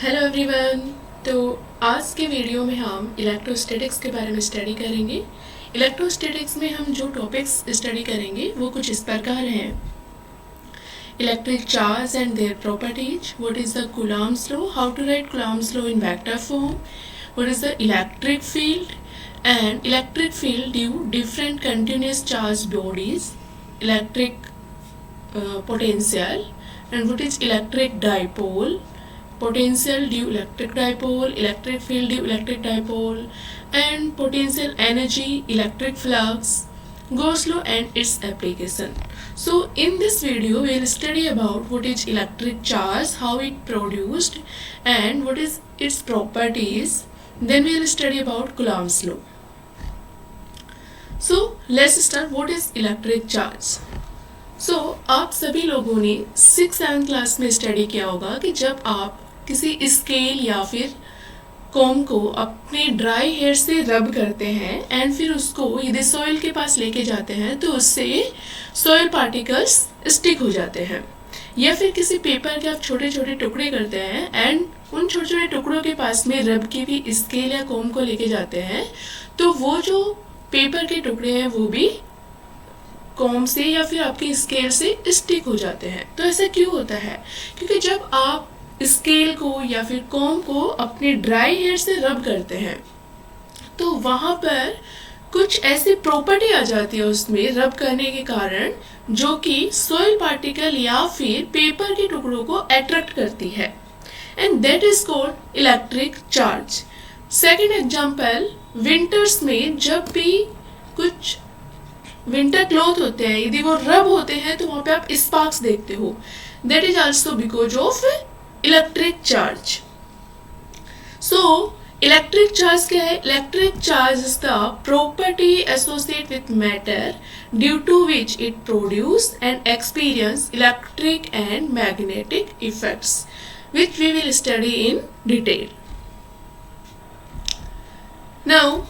Hello everyone. तो आज के वीडियो में हम इलेक्ट्रोस्टैटिक्स के बारे में स्टडी करेंगे। इलेक्ट्रोस्टैटिक्स में हम जो टॉपिक्स स्टडी करेंगे वो कुछ इस प्रकार हैं। Electric charge and their properties, what is the Coulomb's law, how to write Coulomb's law in vector form, what is the electric field and electric field due different continuous charge bodies, electric potential, and what is electric dipole, potential due electric dipole, electric field due electric dipole, and potential energy, electric flux, Gauss law and its application. So in this video we will study about what is electric charge, how it produced, and what is its properties. Then we will study about Coulomb's law. So let's start. What is electric charge? आप सभी लोगों ने 6-7 class में study किया होगा कि जब आप किसी स्केल या फिर कॉम को अपने ड्राई हेयर से रब करते हैं एंड फिर उसको यदि सॉइल के पास लेके जाते हैं तो उससे सॉइल पार्टिकल्स स्टिक हो जाते हैं, या फिर किसी पेपर के आप छोटे छोटे टुकड़े करते हैं एंड उन छोटे छोटे टुकड़ों के पास में रब की भी स्केल या कॉम को लेके जाते हैं तो वो जो पेपर के टुकड़े हैं वो भी कॉम से या फिर आपकी स्केल से स्टिक हो जाते हैं। तो ऐसा क्यों होता है? क्योंकि जब आप स्केल को या फिर कॉम को अपने ड्राई हेयर से रब करते हैं तो वहाँ पर कुछ ऐसी प्रॉपर्टी आ जाती है उसमें रब करने के कारण जो कि सॉइल पार्टिकल या फिर पेपर के टुकड़ों को अट्रैक्ट करती है, and that is called electric charge. Second example, winters में जब भी कुछ विंटर क्लॉथ होते हैं यदि वो रब होते हैं तो वहाँ पे आप स्पार्क्स देखते हो, that is also because of electric charge. So electric charge क्या है? Electric charge is the property associate with matter due to which it produce and experience electric and magnetic effects which we will study in detail. Now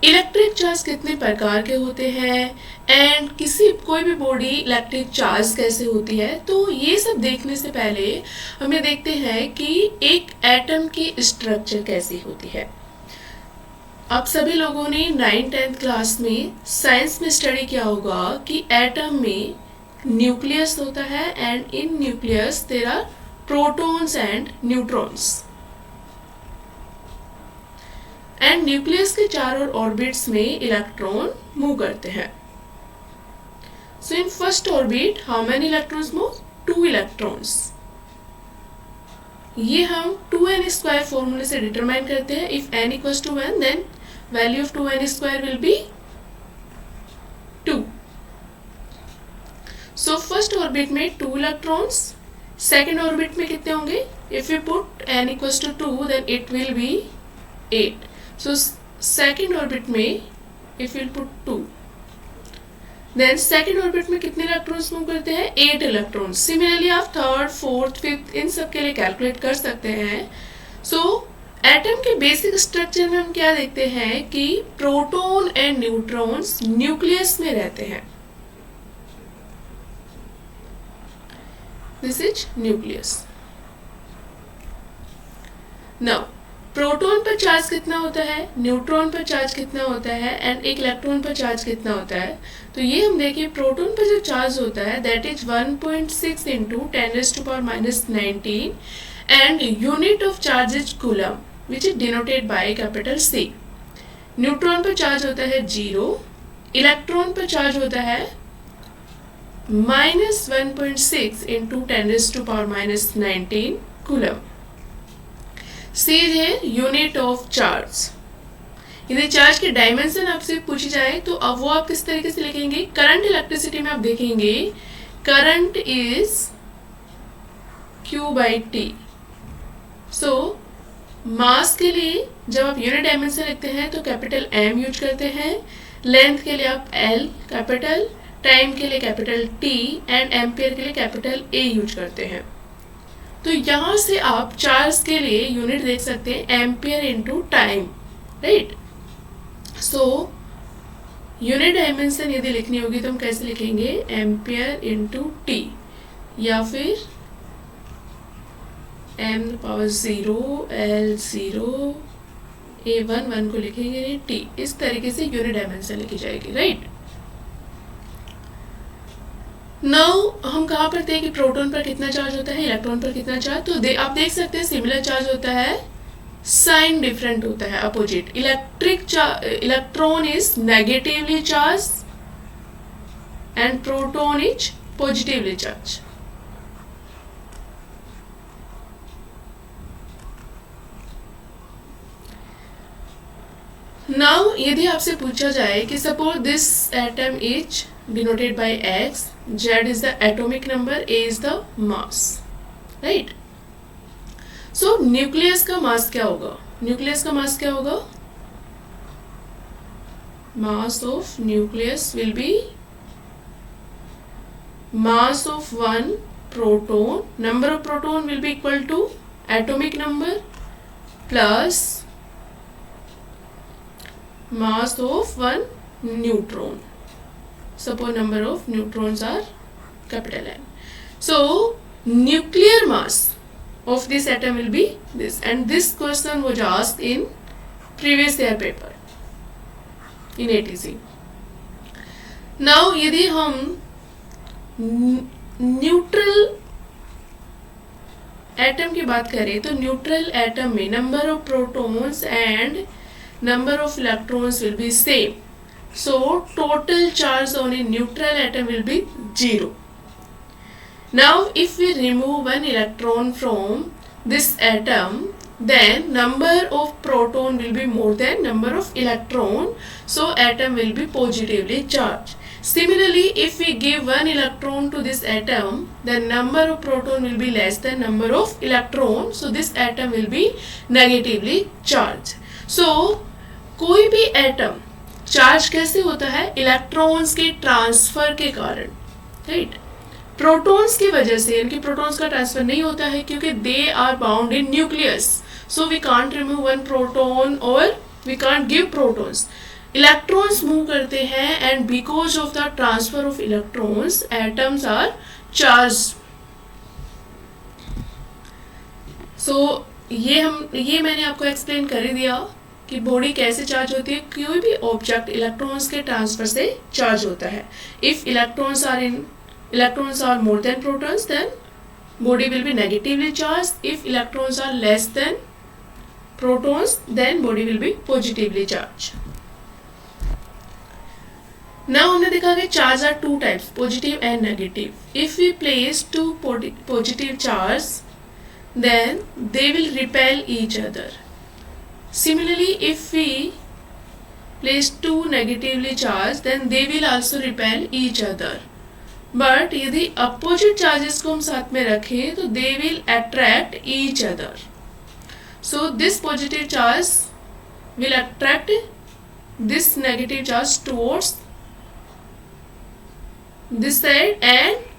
electric charge कितने प्रकार के होते हैं and कोई भी body electric charge कैसे होती है, तो ये सब देखने से पहले हमें देखते हैं कि एक एटम की स्ट्रक्चर कैसी होती है। आप सभी लोगों ने 9th-10th क्लास में साइंस में स्टडी किया होगा कि एटम में न्यूक्लियस होता है and in nucleus there are protons and neutrons, and nucleus के चारों ऑर्बिट्स में इलेक्ट्रॉन मूव करते हैं। So in first orbit how many electrons move? 2 electrons. ये हम 2n² फॉर्मूले से डिटरमाइन करते हैं। If n equals to 1 then value of 2n² will be 2। So first orbit में 2 इलेक्ट्रॉन्स, सेकेंड ऑर्बिट में कितने होंगे? If you put n equals to 2 then it will be 8। So second orbit में if you put 2, then second orbit में कितने electrons move करते हैं? 8 electrons. Similarly आप थर्ड, फोर्थ, फिफ्थ इन सब के लिए कैलकुलेट कर सकते हैं। सो एटम के बेसिक स्ट्रक्चर में हम क्या देखते हैं कि प्रोटॉन एंड न्यूट्रॉन्स न्यूक्लियस में रहते हैं। This is nucleus. Now proton पर चार्ज कितना होता है, न्यूट्रॉन पर चार्ज कितना होता है एंड एक इलेक्ट्रॉन पर चार्ज कितना होता है? तो ये हम देखिए, प्रोटॉन पर जो चार्ज होता है that is 1.6 into 10⁻⁻19 and unit of charge is coulomb which is denoted by capital C। Neutron पर चार्ज होता है 0, इलेक्ट्रॉन पर चार्ज होता है -1.6 इंटू 10⁻⁻19 कूलम। C है यूनिट ऑफ चार्ज। यदि चार्ज की डायमेंशन आपसे पूछी जाए तो अब वो आप किस तरीके से लिखेंगे? करंट इलेक्ट्रिसिटी में आप देखेंगे करंट इज Q/T। सो मास के लिए जब आप यूनिट डायमेंशन लिखते हैं तो कैपिटल M यूज करते हैं, लेंथ के लिए आप L कैपिटल, टाइम के लिए कैपिटल T एंड एम्पियर के लिए कैपिटल A यूज करते हैं। तो यहाँ से आप चार्ज के लिए यूनिट देख सकते हैं ampere into time, right. So unit dimension यदि लिखनी होगी तो हम कैसे लिखेंगे? एम्पियर इंटू टी, या फिर m⁻0 L0 A1 को लिखेंगे नहीं, T, इस तरीके से यूनिट डायमेंशन लिखी जाएगी, राइट। नाउ हम कहाँ पर थे कि प्रोटॉन पर कितना चार्ज होता है, इलेक्ट्रॉन पर कितना चार्ज, तो आप देख सकते हैं सिमिलर चार्ज होता है, साइन डिफरेंट होता है, opposite. Electron is negatively charge and proton is positively charge. Now यदि आपसे पूछा जाए कि suppose this atom is denoted by X, Z is the atomic number, A is the mass, right? So nucleus का मास क्या होगा, न्यूक्लियस का मास क्या होगा, mass of nucleus will be mass of one proton, number of proton will be equal to atomic number plus mass of one neutron. Suppose number of neutrons are capital N. So nuclear mass of this atom will be this, and this question was asked in previous year paper in ATC. Now यदि हम neutral atom की बात करें तो neutral atom में number of protons and number of electrons will be same. So total charge on a neutral atom will be 0. Now if we remove one electron from this atom, then number of proton will be more than number of electron, so atom will be positively charged. Similarly, if we give one electron to this atom, then number of proton will be less than number of electron, so this atom will be negatively charged. So कोई भी atom charge कैसे होता है, electrons के transfer के कारण, right. Protons की वजह से, इनकी प्रोटॉन्स का ट्रांसफर नहीं होता है क्योंकि they are bound in nucleus, so we can't remove one proton or we can't give protons. Electrons move करते हैं and because of the transfer of electrons atoms are charge. सो ये मैंने आपको एक्सप्लेन कर ही दिया कि बॉडी कैसे चार्ज होती है. कोई भी ऑब्जेक्ट इलेक्ट्रॉन्स के ट्रांसफर से चार्ज होता है. If electrons are more than protons, then body will be negatively charge. If electrons are less than protons, then body will be positively charge. Now हमने देखा कि charge are two types, positive and negative. If we place two positive charge, then they will repel each other. Similarly, if we place two negatively charged, then they will also repel each other. But यदि opposite charges को हम साथ में रखें तो they will attract each other. So this positive charge will attract this negative charge towards this side, and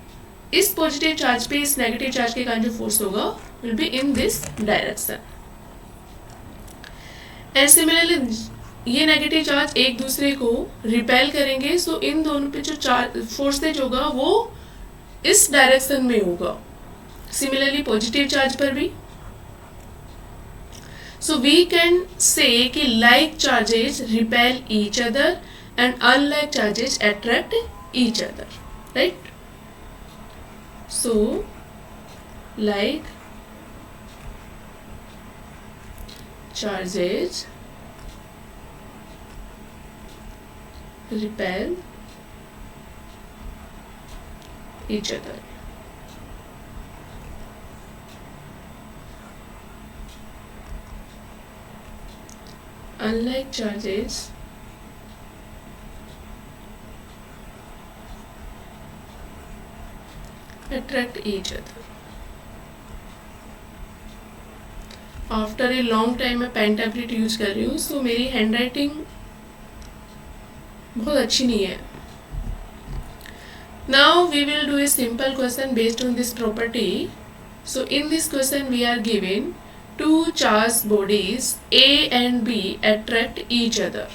इस positive charge पे इस नेगेटिव चार्ज के कारण जो फोर्स होगा will be in this direction. And similarly ये नेगेटिव चार्ज एक दूसरे को रिपेल करेंगे, सो इन दोनों पे जो चार्ज फोर्सेज होगा वो इस डायरेक्शन में होगा. सिमिलरली पॉजिटिव चार्ज पर भी. सो वी कैन से कि like charges repel each other and unlike charges attract each other, right. So, like charges repel each other. Unlike charges attract each other. After a long time मैं pen tablet use कर रही हूँ, सो मेरी hand writing बहुत अच्छी नहीं है. Now we will do a simple question based on this property. So in this question we are given two charge bodies A and B attract each other.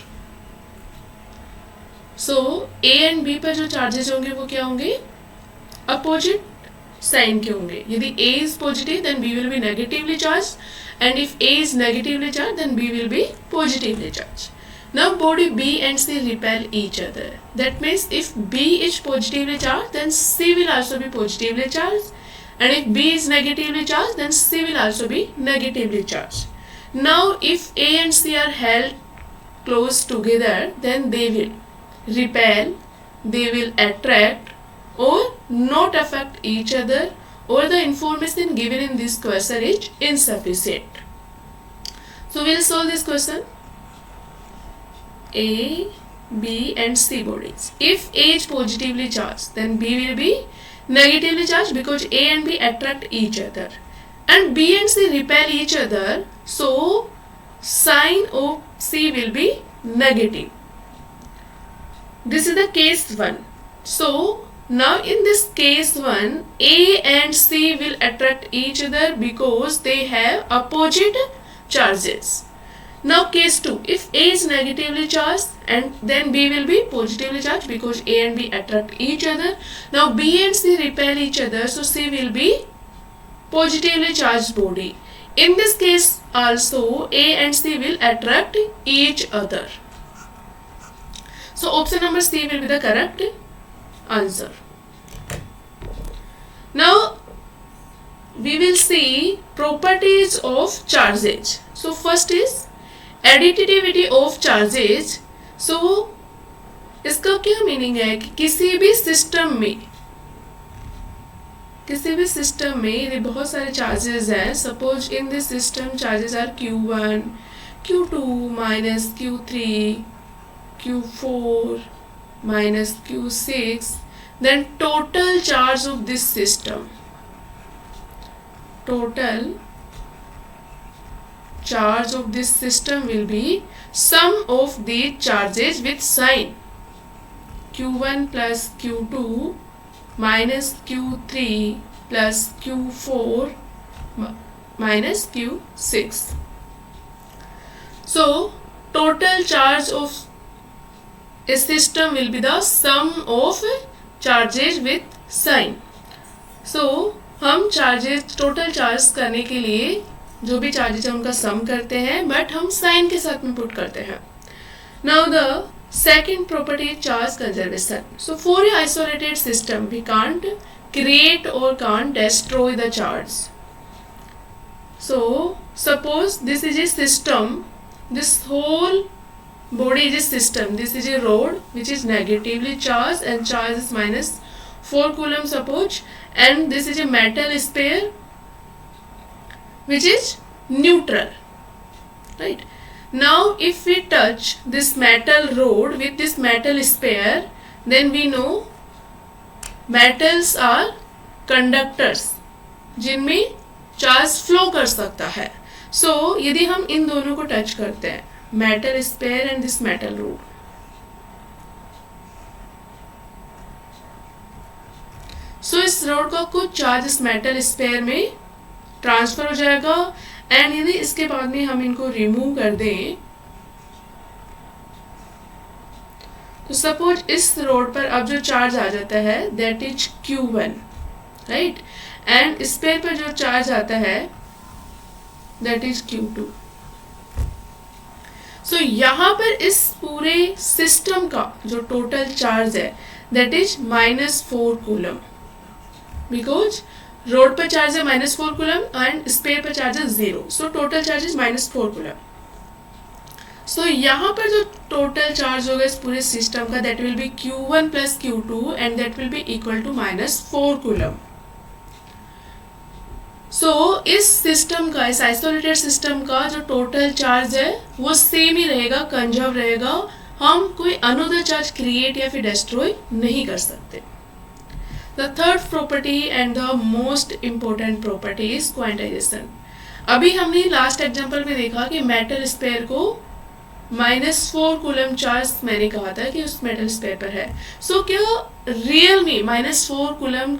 So A and B पर जो charges होंगे वो क्या होंगे, opposite sign के होंगे. यदि A is positive then B will be negatively charged, and if A is negatively charged then B will be positively charged. Now body B and C repel each other. That means if B is positively charged then C will also be positively charged, and if B is negatively charged then C will also be negatively charged. Now if A and C are held close together then they will repel, they will attract or not affect each other, or the information given in this question is insufficient. So we will solve this question. A, B and C bodies. If A is positively charged then B will be negatively charged because A and B attract each other, and B and C repel each other, so sign of C will be negative. This is the case 1. So now in this case 1, A and C will attract each other because they have opposite charges. Now case 2, if A is negatively charged and then B will be positively charged because A and B attract each other. Now B and C repel each other, so C will be positively charged body. In this case also A and C will attract each other. So option number C will be the correct answer. Now we will see properties of charges. So first is additivity of charges. So इसका क्या meaning है कि किसी भी system में यदि बहुत सारे चार्जेस हैं, suppose in this system charges are Q1, Q2 minus Q3, Q4 minus Q6, then total charge of this system, total charge of this system will be sum of the charges with sign Q1 plus Q2 minus Q3 plus Q4 minus Q6. So total charge of a system will be the sum of charges with sign. So हम charges total charge करने के लिए जो भी charges है उनका सम करते हैं, बट हम साइन के साथ में पुट करते हैं. Now the second property charge conservation. So for a isolated system we can't create or can't destroy the charge. So suppose this is a system, this whole body is a system, this is a rod which is negatively charged and charge is minus 4 coulomb suppose, and this is a metal sphere which is neutral, right? Now if we touch this metal rod with this metal sphere, then we know metals are conductors जिनमें charge flow कर सकता है. सो यदि हम इन दोनों को touch करते हैं, metal sphere and this metal rod, सो इस रोड का कुछ चार्ज इस मेटल स्पेयर में ट्रांसफर हो जाएगा, एंड यदि इसके बाद में हम इनको रिमूव कर दें तो सपोज इस रोड पर अब जो चार्ज आ जाता है that is Q1, right, and sphere पर जो चार्ज आता है दैट इज Q2. सो यहाँ पर इस पूरे सिस्टम का जो टोटल चार्ज है that is -4 coulomb, because rod पर चार्ज है -4 कूलम एंड स्पेयर पर चार्ज है 0, so total charge is -4 coulomb. So यहाँ पर जो टोटल चार्ज होगा इस पूरे सिस्टम का that will be Q1 plus Q2 and that will be equal to -4 coulomb. So इस सिस्टम का, इस आइसोलेटेड सिस्टम का जो टोटल चार्ज है वो सेम ही रहेगा, कंजर्व रहेगा. हम कोई अनदर चार्ज क्रिएट या फिर डिस्ट्रॉय नहीं कर सकते. The third property and the most important property is quantization. अभी हमने लास्ट एग्जांपल में देखा कि मेटल स्पेयर को -4 कूलम चार्ज मैंने कहा था कि उस मेटल स्पेयर पर है. सो क्या रियल में -4 कूलम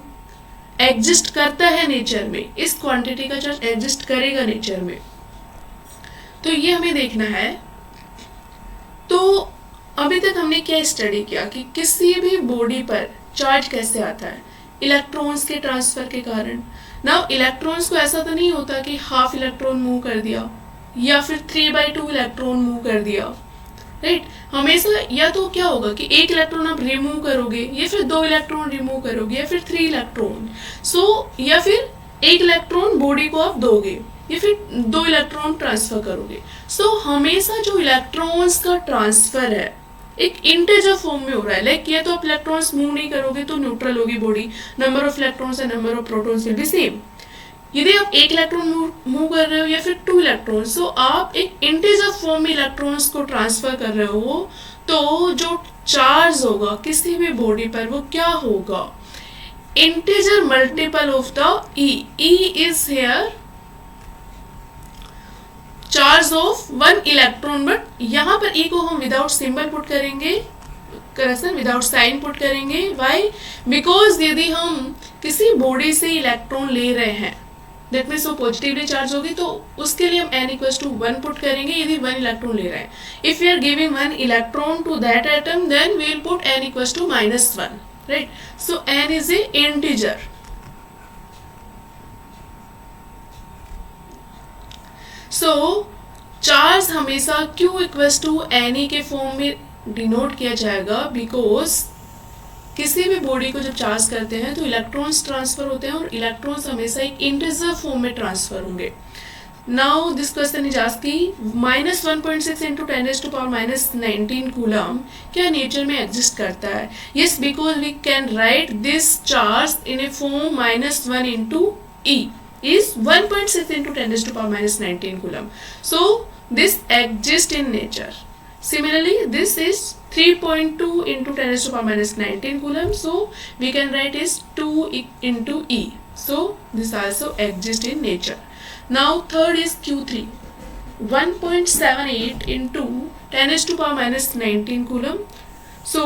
एग्जिस्ट करता है नेचर में? इस क्वांटिटी का चार्ज एग्जिस्ट करेगा नेचर में, तो ये हमें देखना है. तो अभी तक हमने क्या स्टडी किया कि किसी भी बॉडी पर चार्ज कैसे आता है. इलेक्ट्रॉन्स के ट्रांसफर के कारण। नाउ इलेक्ट्रॉन्स को ऐसा तो नहीं होता कि हाफ इलेक्ट्रॉन मूव कर दिया या फिर 3/2 इलेक्ट्रॉन मूव कर दिया, राइट। हमेशा या तो क्या होगा कि एक इलेक्ट्रॉन आप रिमूव करोगे या फिर 2 इलेक्ट्रॉन रिमूव करोगे या फिर 3 इलेक्ट्रॉन, सो या फिर एक इलेक्ट्रॉन बॉडी को आप दोगे या फिर 2 इलेक्ट्रॉन ट्रांसफर करोगे। सो हमेशा जो इलेक्ट्रॉन्स का ट्रांसफर है एक इंटीजर फॉर्म में हो रहा है। लाइक ये तो आप इलेक्ट्रॉन्स मूव नहीं करोगे तो न्यूट्रल होगी body, number of electrons and number of protons will be same. यदि आप एक इलेक्ट्रॉन मूव कर रहे हो या फिर 2 इलेक्ट्रॉन, सो आप एक इंटीजर फॉर्म में इलेक्ट्रॉन्स को ट्रांसफर कर रहे हो, तो जो चार्ज होगा किसी भी बॉडी पर वो क्या होगा, integer multiple of the E. E is here charge of 1 electron, but यहाँ पर ई को हम विदाउट सिंबल पुट करेंगे, करेक्शन विदाउट साइन पुट करेंगे। वाई? बिकॉज यदि हम किसी बॉडी से इलेक्ट्रॉन ले रहे हैं दैट मीन्स वो पॉजिटिवली चार्ज होगी, तो उसके लिए हम n=1 पुट करेंगे यदि 1 इलेक्ट्रॉन ले रहे हैं। If we are giving 1 electron to that atom then we will put n=-1, right. So n is a integer. So charge हमेशा Q=Ne के फॉर्म में डिनोट किया जाएगा, बिकॉज किसी भी बॉडी को जब चार्ज करते हैं तो इलेक्ट्रॉन्स ट्रांसफर होते हैं और इलेक्ट्रॉन्स हमेशा एक इंटीजर फॉर्म में ट्रांसफर होंगे। Now this question is asking -1.6 × 10⁻⁻19 coulomb क्या नेचर में एग्जिस्ट करता है? Yes, because we can write this charge in a form -1 × E is 1.6 × 10⁻⁻19 coulomb. So this exists in nature. Similarly, this is 3.2 × 10⁻⁻19 coulomb. So we can write is 2 × E. So this also exists in nature. Now third is Q3, 1.78 × 10⁻⁻19 coulomb. So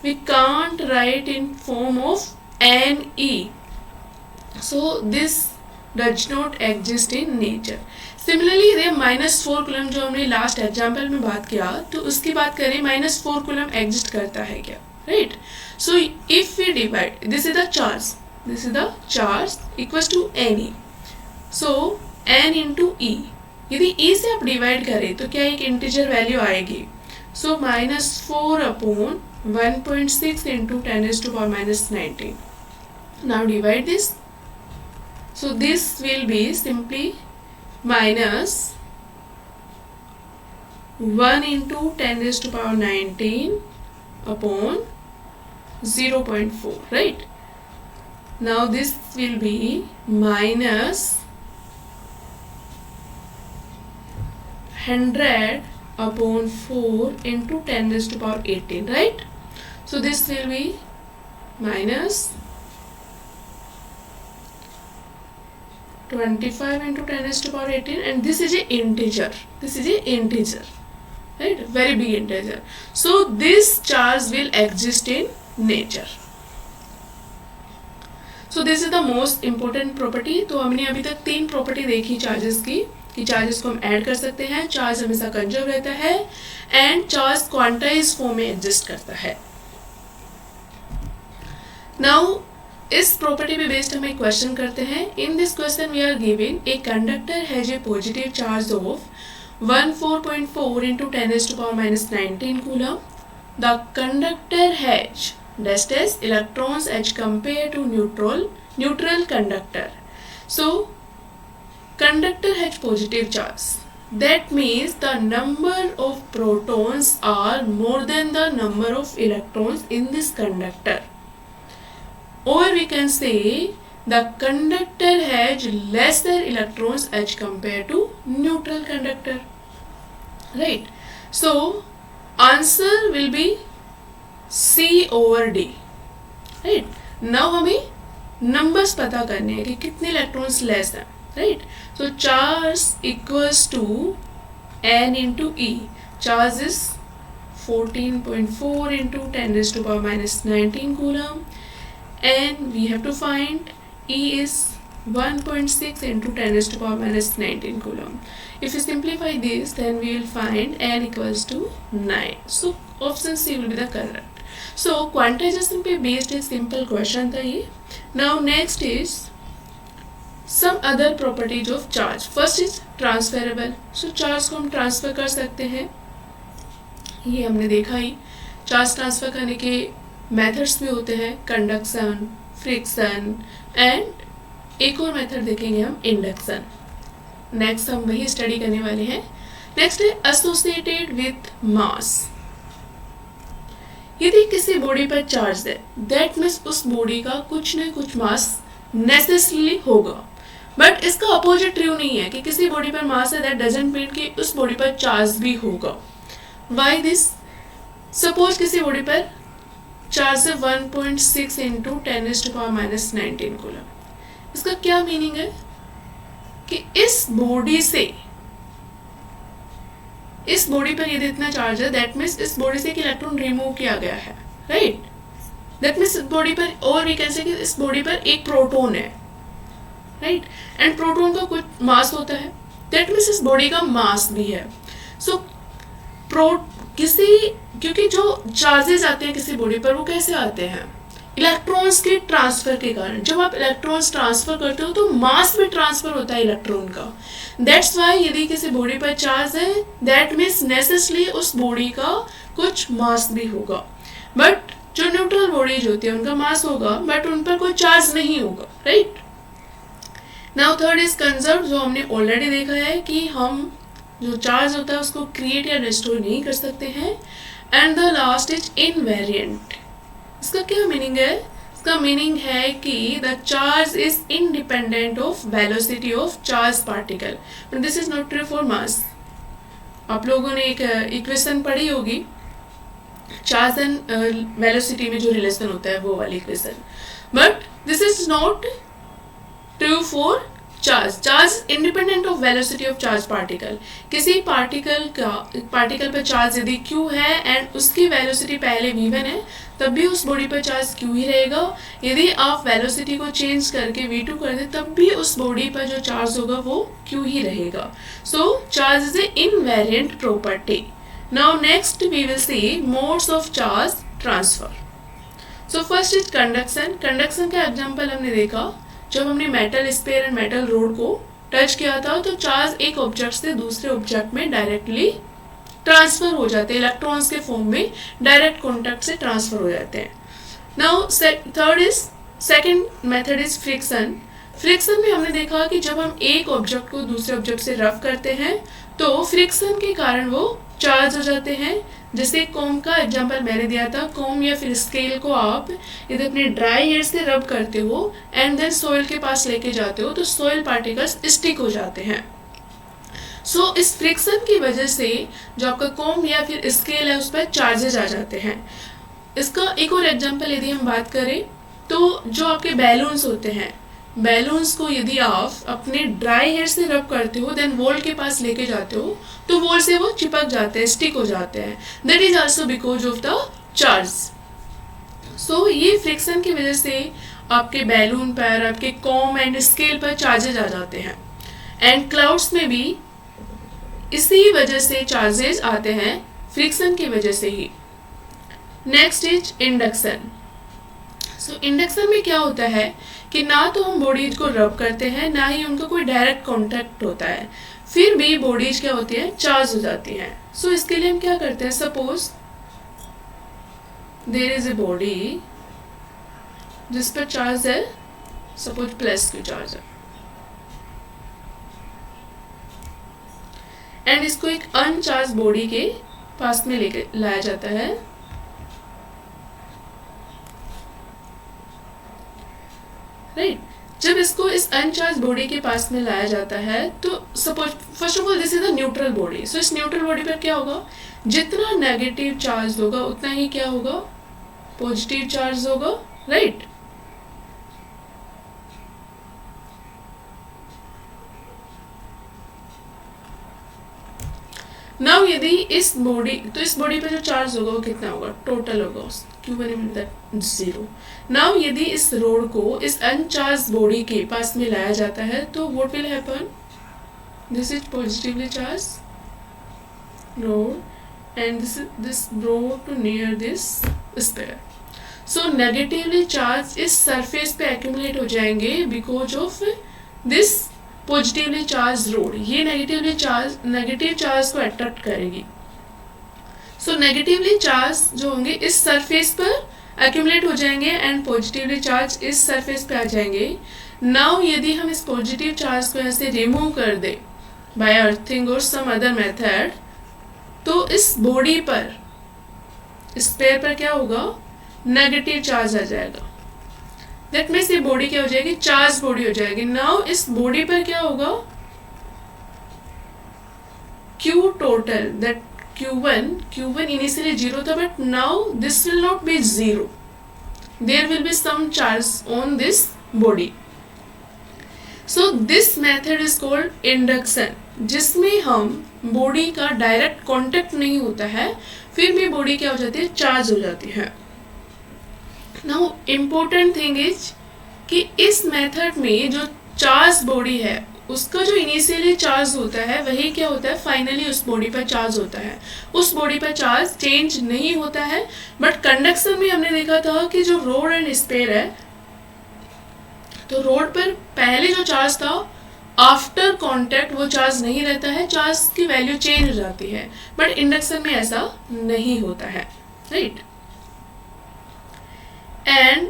we can't write in form of Ne. So this does not exist in nature. Similarly, ये -4 coulomb जो हमने last example में बात किया, तो उसकी बात करें -4 कूलम एग्जिस्ट करता है क्या, right. So if we divide, this is the charge equals to Ne. So n × E, यदि E से आप डिवाइड करें तो क्या एक इंटीजर वैल्यू आएगी। सो -4/1.6 × 10⁻⁻19. Now divide this. So this will be simply -1 × 10⁻⁹ upon 0.4, right? Now this will be -100 upon 4 × 10⁻18, right? So this will be -25 × 10⁻18, and this is a integer. Right? Very big integer. So this charge will exist in nature. So this is the most important property. तो हमने अभी तक 3 property देखी charges की, कि charges को हम add कर सकते हैं, चार्ज हमेशा कंजर्व रहता है, एंड चार्ज क्वांटाइज फॉर्म में एग्जिस्ट करता है। नाउ इस प्रॉपर्टी पे बेस्ड हम एक क्वेश्चन करते हैं। In this question we are given a conductor has a positive charge of 14.4 × 10⁻⁻19 coulomb. The conductor has dash electrons as compared to neutral conductor. So conductor has positive charge. That means the number of protons are more than the number of electrons in this conductor. Or we can say the conductor has lesser electrons as compared to neutral conductor. Right? So answer will be C/D. Right? Now हमें numbers पता करने हैं कि कितने electrons less हैं. Right? So charge equals to n into E. Charge is 14.4 × 10⁻⁻19 coulomb. And we have to find E is 1.6 × 10⁻⁻19 coulomb. If we simplify this, then we will find n equals to 9. So option C will be the correct. So quantization पे based एक simple question था ये. Now next is some other properties of charge. First is transferable. So charge को हम transfer कर सकते हैं, ये हमने देखा ही. चार्ज ट्रांसफर करने के मेथड्स भी होते हैं, कंडक्शन, फ्रिक्शन एंड एक और मेथड देखेंगे हम, इंडक्शन. नेक्स्ट हम वही स्टडी करने वाले हैं. नेक्स्ट है एसोसिएटेड विथ मास. यदि किसी बॉडी पर चार्ज है, दैट मीन्स उस बॉडी का कुछ न कुछ मास नेसेसरीली होगा. बट इसका अपोजिट ट्रू नहीं है कि किसी बॉडी पर मास है, दैट डजंट मीन कि उस बॉडी पर चार्ज भी होगा. Why this? सपोज किसी बॉडी पर चार्ज है 1.6 इंटू 10⁻⁻19 कूलम. इसका क्या मीनिंग है कि इस बॉडी पर यदि इतना चार्ज है, दैट मीन्स इस बॉडी से एक इलेक्ट्रॉन रिमूव किया गया है, राइट. दैट मीन्स इस बॉडी पर, और भी कह सकते हैं इस बॉडी पर एक प्रोटॉन है, राइट. एंड प्रोटॉन का कुछ मास होता है, दैट मीन्स इस बॉडी का मास भी है. सो क्योंकि जो चार्जेस आते हैं किसी बॉडी पर, वो कैसे आते हैं? इलेक्ट्रॉन्स के ट्रांसफर के कारण. जब आप इलेक्ट्रॉन्स ट्रांसफर करते हो तो मास भी ट्रांसफर होता है इलेक्ट्रॉन का. दैट्स वाई यदि किसी बॉडी पर चार्ज है, दैट मीन्स नेसेसरली उस बॉडी का कुछ मास भी होगा. बट जो न्यूट्रल बॉडीज होती है उनका मास होगा, बट उन पर कोई चार्ज नहीं होगा, right. Now third is conserve, जो हमने ऑलरेडी देखा है कि हम जो चार्ज होता है उसको क्रिएट या डिस्ट्रॉय नहीं कर सकते हैं. And the last is invariant. इसका क्या मीनिंग है? इसका मीनिंग है कि the charge is independent of velocity of charge particle. But this is not true for mass. आप लोगों ने एक इक्वेशन पढ़ी होगी, चार्ज एंड वेलोसिटी में जो रिलेशन होता है वो वाली equation. But this is not true for charge independent of velocity of charge particle. किसी पार्टिकल पर चार्ज यदि q है एंड उसकी वेलोसिटी पहले v1 है, तब भी उस बॉडी पर चार्ज q ही रहेगा. यदि आप वेलोसिटी को चेंज करके v2 कर दे, तब भी उस बॉडी पर जो चार्ज होगा वो q ही रहेगा. So charge is a invariant property. Now next we will see modes of charge transfer. So first is conduction. Conduction का एग्जांपल हमने देखा जब हमने metal sphere and metal rod को टच किया था, तो चार्ज एक ऑब्जेक्ट से दूसरे ऑब्जेक्ट में डायरेक्टली ट्रांसफर हो जाते हैं, इलेक्ट्रॉन्स के फॉर्म में डायरेक्ट कॉन्टैक्ट से ट्रांसफर हो जाते हैं. Now third is second method is friction. Friction में हमने देखा कि जब हम एक ऑब्जेक्ट को दूसरे ऑब्जेक्ट से रब करते हैं तो फ्रिक्शन के कारण वो चार्ज हो जाते हैं. जैसे कॉम का एग्जांपल मैंने दिया था, कॉम या फिर स्केल को आप यदि अपने ड्राई हेयर से रब करते हो एंड देन सॉइल के पास लेके जाते हो तो सॉइल पार्टिकल्स स्टिक हो जाते हैं. सो इस फ्रिक्शन की वजह से जो आपका कॉम या फिर स्केल है उस पर चार्जेस आ जाते हैं. इसका एक और एग्जांपल यदि हम बात करें तो जो आपके बैलून्स होते हैं, बैलून्स को यदि आप अपने ड्राई हेयर से रब करते हो देन वॉल के पास लेके जाते हो तो वॉल से वो चिपक जाते हैं, स्टिक हो जाते हैं. That is also because of the charge. सो ये फ्रिक्शन की वजह से आपके बैलून पर, आपके कॉम एंड स्केल पर चार्जेस आ जाते हैं. एंड क्लाउड्स में भी इसी वजह से चार्जेस आते हैं, फ्रिक्शन की वजह से ही. Next is induction. So induction में क्या होता है कि ना तो हम बॉडीज को रब करते हैं, ना ही उनका कोई डायरेक्ट कांटेक्ट होता है, फिर भी बॉडीज क्या होती है, चार्ज हो जाती हैं. सो इसके लिए हम क्या करते हैं, suppose there is a body जिस पर चार्ज है, सपोज प्लस की चार्ज है, एंड इसको एक अनचार्ज बॉडी के पास में लेके लाया जाता है. राइट. जब इसको इस अनचार्ज बॉडी के पास में लाया जाता है तो suppose first of all this is a neutral body. So इस न्यूट्रल बॉडी पर क्या होगा, जितना नेगेटिव चार्ज होगा उतना ही क्या होगा, पॉजिटिव चार्ज होगा, राइट. नाउ यदि इस बॉडी पे जो चार्ज होगा वो कितना होगा, टोटल होगा q1 0. नाउ यदि इस रोड को इस अनचार्ज बॉडी के पास में लाया जाता है तो what will happen, this is positively charge rod and this rod to near this sphere. So negatively charge इस सरफेस पे एक्यूमुलेट हो जाएंगे because of this positively charge rod. ये नेगेटिव चार्ज को अट्रैक्ट करेगी। सो नेगेटिवली चार्ज जो होंगे इस सरफेस पर एक्यूमुलेट हो जाएंगे एंड पॉजिटिवली चार्ज इस सरफेस पे आ जाएंगे। नाउ यदि हम इस पॉजिटिव चार्ज को ऐसे रिमूव कर दे बाय अर्थिंग और सम अदर मेथड, तो इस बॉडी पर, स्पेयर पर क्या होगा, नेगेटिव चार्ज आ जाएगा। दैट मीन्स ये बॉडी क्या हो जाएगी, चार्ज बॉडी हो जाएगी। नाउ इस बॉडी पर क्या होगा, Q total, that Q1 initially 0 था, but now this will not be 0, there will be some charge on this body. So this method is called induction, जिसमें हम बॉडी का डायरेक्ट कांटेक्ट नहीं होता है, फिर भी बॉडी क्या हो जाती है, चार्ज हो जाती है। नाउ इम्पोर्टेंट थिंग इज कि इस मेथड में जो चार्ज बॉडी है उसका जो इनिशियली चार्ज होता है वही क्या होता है, फाइनली उस बॉडी पर चार्ज होता है। उस बॉडी पर चार्ज चेंज नहीं होता है। बट कंडक्शन में हमने देखा था कि जो रोड एंड स्पेयर है, तो रोड पर पहले जो चार्ज था आफ्टर कांटेक्ट वो चार्ज नहीं रहता है, चार्ज की वैल्यू चेंज हो जाती है। बट इंडक्शन में ऐसा नहीं होता है, राइट। एंड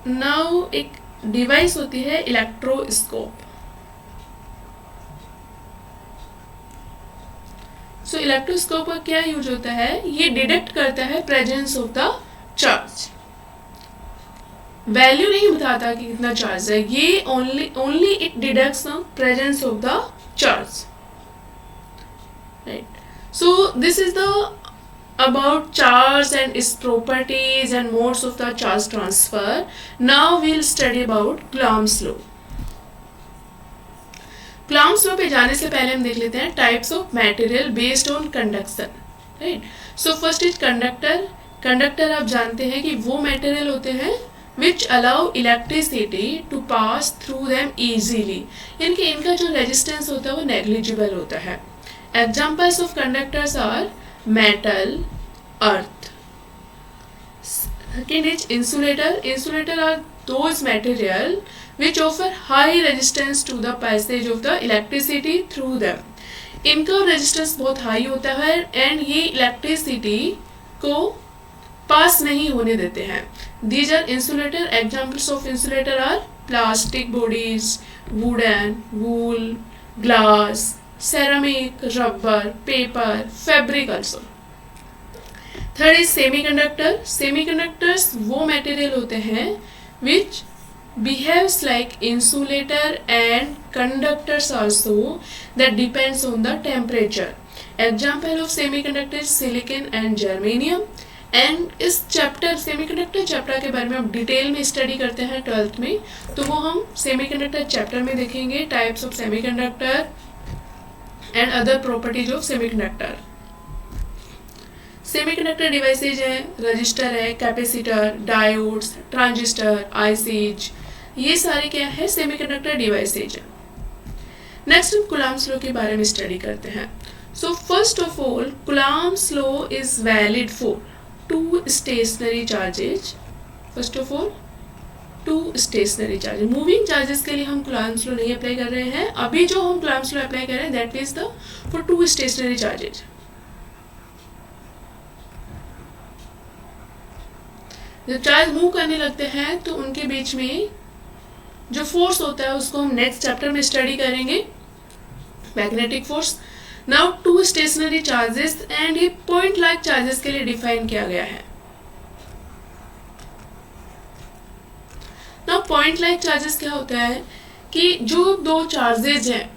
नाउ एक डिवाइस होती है इलेक्ट्रोस्कोप। सो इलेक्ट्रोस्कोप का क्या यूज होता है, ये डिटेक्ट करता है presence of the charge. Value नहीं बताता कि कितना चार्ज है, ये only it detects the presence of the charge, right. So this is the about charge and its properties and modes of the charge transfer. Now we'll study about Coulomb's law. Coulomb's law पे जाने से पहले हम देख लेते हैं types of material based on conduction, right? So first is conductor. Conductor आप जानते हैं कि वो material होते हैं which allow electricity to pass through them easily. यानी कि इनका जो resistance होता है वो negligible होता है। Examples of conductors are metal, earth. Second is insulator. Insulator are those material which offer high resistance to the passage of the electricity through them. इनका resistance बहुत high होता है and ये electricity को pass नहीं होने देते हैं। These are insulator. Examples of insulator are plastic bodies, wooden, wool, glass, ceramic, rubber, paper, fabric also. Third is semiconductor. Semiconductors वो मटेरियल होते हैं which behaves like insulator and conductors also that depends on the temperature. Example of semiconductor silicon and germanium. And इस chapter semiconductor chapter के बारे में हम detail में study करते हैं 12th में, तो वो हम सेमीकंडक्टर चैप्टर में देखेंगे, types of semiconductor and other properties of semiconductor. Semiconductor devices हैं, रजिस्टर है, कैपेसिटर, डायोड्स, ट्रांजिस्टर, आईसीज, ये सारे क्या है, सेमीकंडक्टर डिवाइसेज हैं. नेक्स्ट हम कूलम्ब्स लॉ के बारे में स्टडी करते हैं. So first of all Coulomb's law is valid for two stationary charges. First of all two stationary charges. Moving charges के लिए हम कूलम्ब्स लॉ नहीं अप्लाई कर रहे हैं. अभी जो हम कूलम्ब्स लॉ अप्लाई कर रहे हैं that is the for two stationary charges. जब चार्ज मूव करने लगते हैं तो उनके बीच में जो फोर्स होता है उसको हम नेक्स्ट चैप्टर में स्टडी करेंगे, magnetic force. Now two stationary charges and ये पॉइंट लाइक चार्जेस के लिए डिफाइन किया गया है. नाउ पॉइंट लाइक चार्जेस क्या होता है कि जो दो चार्जेज हैं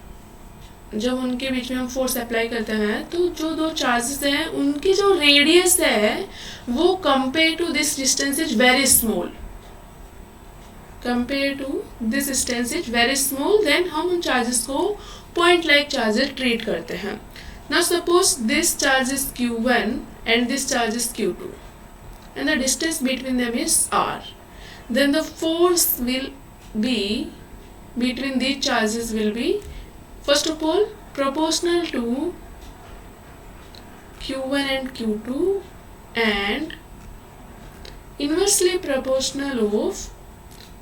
जब उनके बीच में हम फोर्स अप्लाई करते हैं तो जो दो चार्जेस हैं उनकी जो रेडियस है वो compare to this distance is very small. Compare to this distance is very small, then हम उन चार्जेस को पॉइंट लाइक चार्जेस ट्रीट करते हैं. Now suppose this charge is Q1 and this charge is Q2 and the distance between them is R. Then the force will be between these charges will be first of all proportional to Q1 and Q2 and inversely proportional of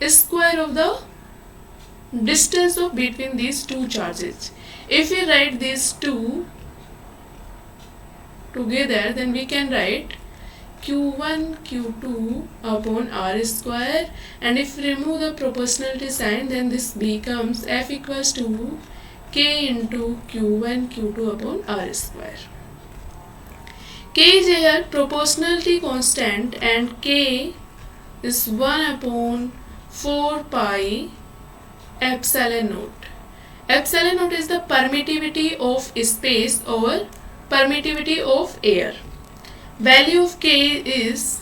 square of the distance of between these two charges. If we write these two together, then we can write q1 q2 upon r square, and if we remove the proportionality sign, then this becomes f equals to k into q1 q2 upon r square. K is here proportionality constant and k is 1 upon 4 pi epsilon naught. Epsilon naught is the permittivity of space or permittivity of air. Value of k is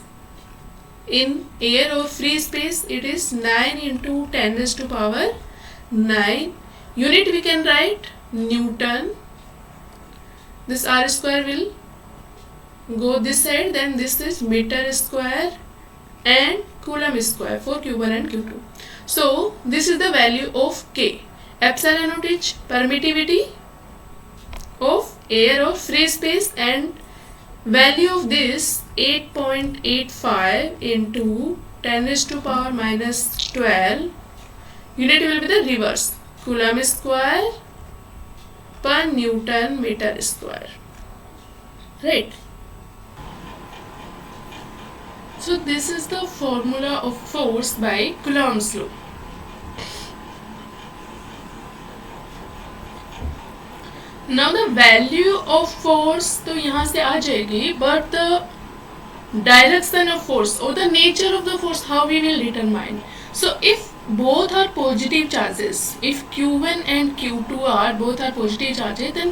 in air or free space, it is 9 into 10 raised to power 9. Unit we can write Newton. This r square will go this side, then this is meter square and coulomb square for q1 and q2. So this is the value of k. Epsilon naught is permittivity of air or free space, and value of this 8.85 into 10 raised to power minus 12. Unit will be the reverse, coulomb square per Newton meter square, right? So this is the formula of force by Coulomb's law. Now the value of force तो यहाँ से आ जाएगी, but the direction of force or the nature of the force, how we will determine. So if both are positive charges, if q1 and q2 are both are positive charges, then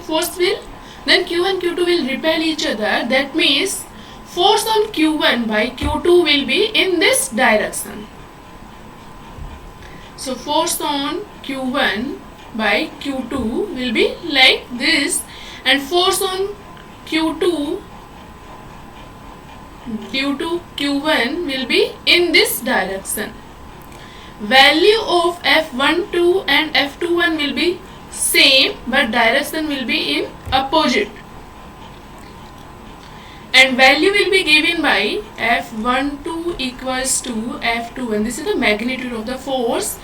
q1 q2 will repel each other. That means force on q1 by q2 will be in this direction. So force on q1 by q2 will be like this, and force on q2 due to q1 will be in this direction. Value of F12 and F21 will be same, but direction will be in opposite. And value will be given by F12 equals to F21. This is the magnitude of the force.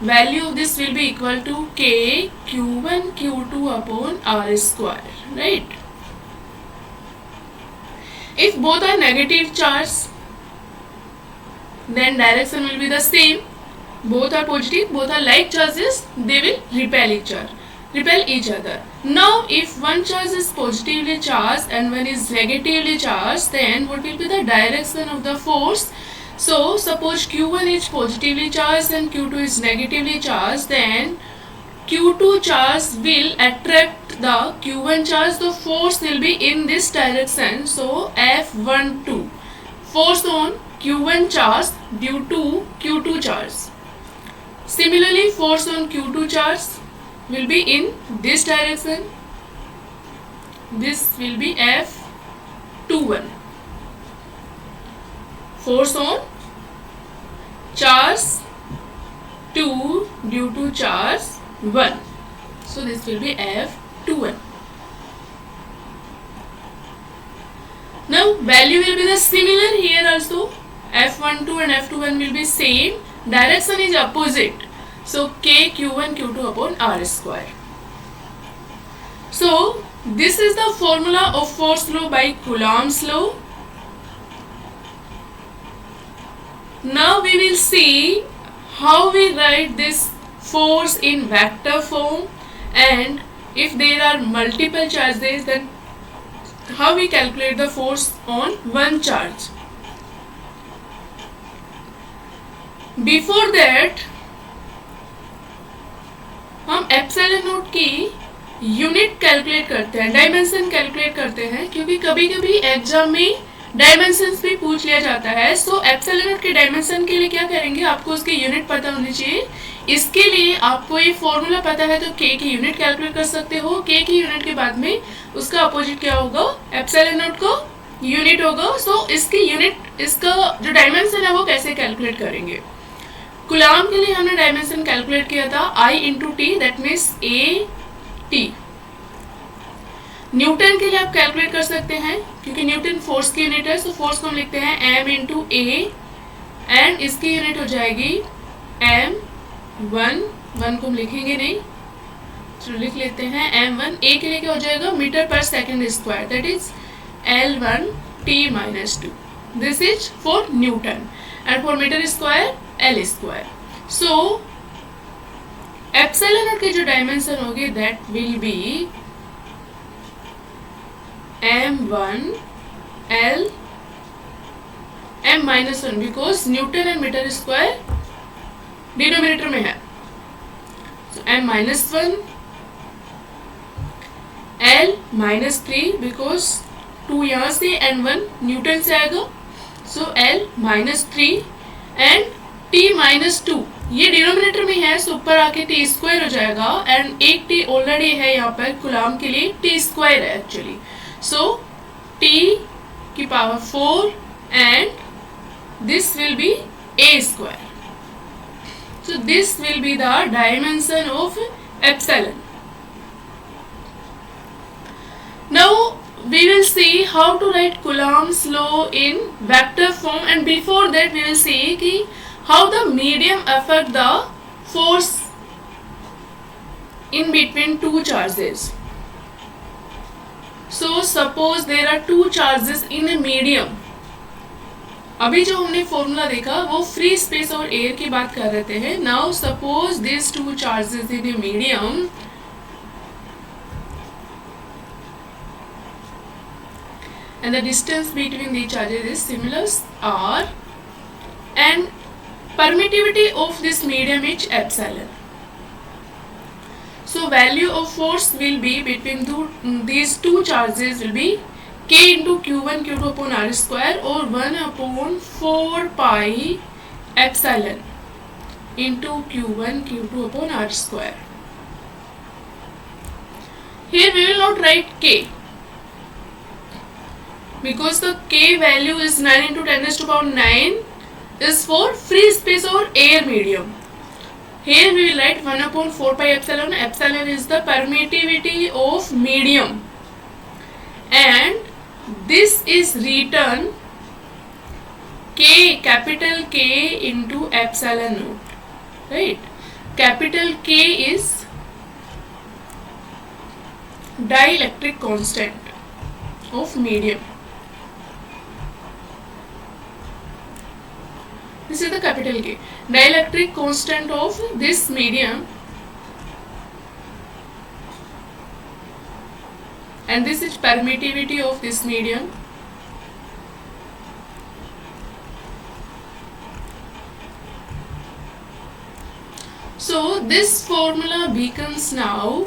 Value of this will be equal to K Q1 Q2 upon R square, right? If both are negative charge, then direction will be the same. Both are positive, both are like charges, they will repel each other. Now if one charge is positively charged and one is negatively charged, then what will be the direction of the force? So suppose Q1 is positively charged and Q2 is negatively charged, then Q2 charge will attract the Q1 charge. The force will be in this direction. So F12, force on Q1 charge due to Q2 charge. Similarly, force on Q2 charge will be in this direction. This will be F21. Force on charge 2 due to charge 1. So this will be F21. Now value will be the similar here also. F12 and F21 will be same. Direction is opposite. So K Q1 Q2 upon R square. So this is the formula of force law by Coulomb's law. Now we will see how we write this force in vector form, and if there are multiple charges, then how we calculate the force on one charge. Before that हम epsilon nought की unit calculate करते हैं, dimension calculate करते हैं, क्योंकि कभी कभी exam में डायमेंशंस भी पूछ लिया जाता है. सो एप्सिलॉन नोट के डायमेंशन के लिए क्या करेंगे, आपको उसकी यूनिट पता होनी चाहिए. इसके लिए आपको ये फॉर्मूला पता है तो के की यूनिट कैलकुलेट कर सकते हो. के की यूनिट के बाद में उसका अपोजिट क्या होगा, एप्सिलॉन नोट को यूनिट होगा. सो इसकी यूनिट, इसका जो डायमेंशन है वो कैसे कैलकुलेट करेंगे. कूलॉम के लिए हमने डायमेंशन कैलकुलेट किया था I into T, that means A T. Newton के लिए आप कैलकुलेट कर सकते हैं, क्योंकि न्यूटन फोर्स की यूनिट है, तो फोर्स को हम लिखते हैं एम इंटू ए, एंड इसकी यूनिट हो जाएगी एम वन, वन को हम लिखेंगे नहीं, तो लिख लेते हैं एम वन। ए के लिए क्या हो जाएगा, metre per second square, that is L1 T minus 2. This is for Newton, and for meter square L square. So epsilon naught की जो डायमेंशन होगी that will be m1 L m minus 1, because Newton and meter square denominator में है, so m minus 1 L minus 3, because 2 यहाँ से and 1 newton से आएगा, so L minus 3 and T minus 2, ये डिनोमिनेटर में है, सो ऊपर आके T स्क्वायर हो जाएगा, एंड एक T ऑलरेडी है यहाँ पर कूलम के लिए, T स्क्वायर है एक्चुअली, सो T की power 4 and this will be A square, so this will be the dimension of epsilon. Now we will see how to write Coulomb's law in vector form, and before that we will see कि how the medium affect the force in between two charges. So suppose there are two charges in a medium. अभी जो हमने formula देखा वो free space और air की बात कर रहे थे। Now suppose these two charges in a medium and the distance between the charges is similar r, and permittivity of this medium is epsilon. So value of force will be between these two charges will be k into q1 q2 upon r square, or 1 upon 4 pi epsilon into q1 q2 upon r square. Here we will not write k, because the k value is 9 into 10 raised to power 9 is for free space or air medium. Here we will write 1 upon 4 pi epsilon. Epsilon is the permittivity of medium, and this is written k, capital K into epsilon naught, right? Capital K is dielectric constant of medium. This is the capital K, dielectric constant of this medium, and this is permittivity of this medium. So this formula becomes now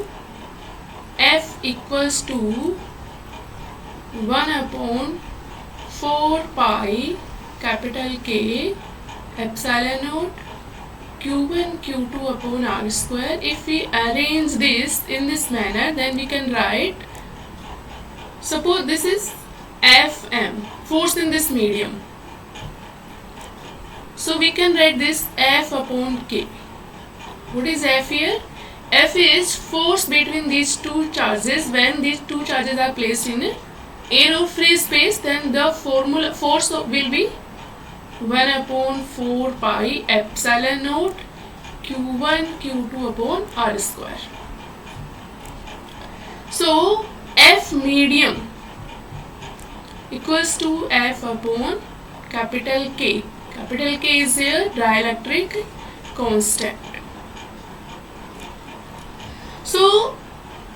F equals to 1 upon 4 pi capital K epsilon naught q1 q2 upon r square. If we arrange this in this manner, then we can write, suppose this is Fm, force in this medium, so we can write this F upon K. What is F here? F is force between these two charges. When these two charges are placed in air or free space, then the formula force will be 1 upon 4 pi epsilon naught q1 q2 upon r square. So F medium equals to F upon capital K. Capital K is here dielectric constant. So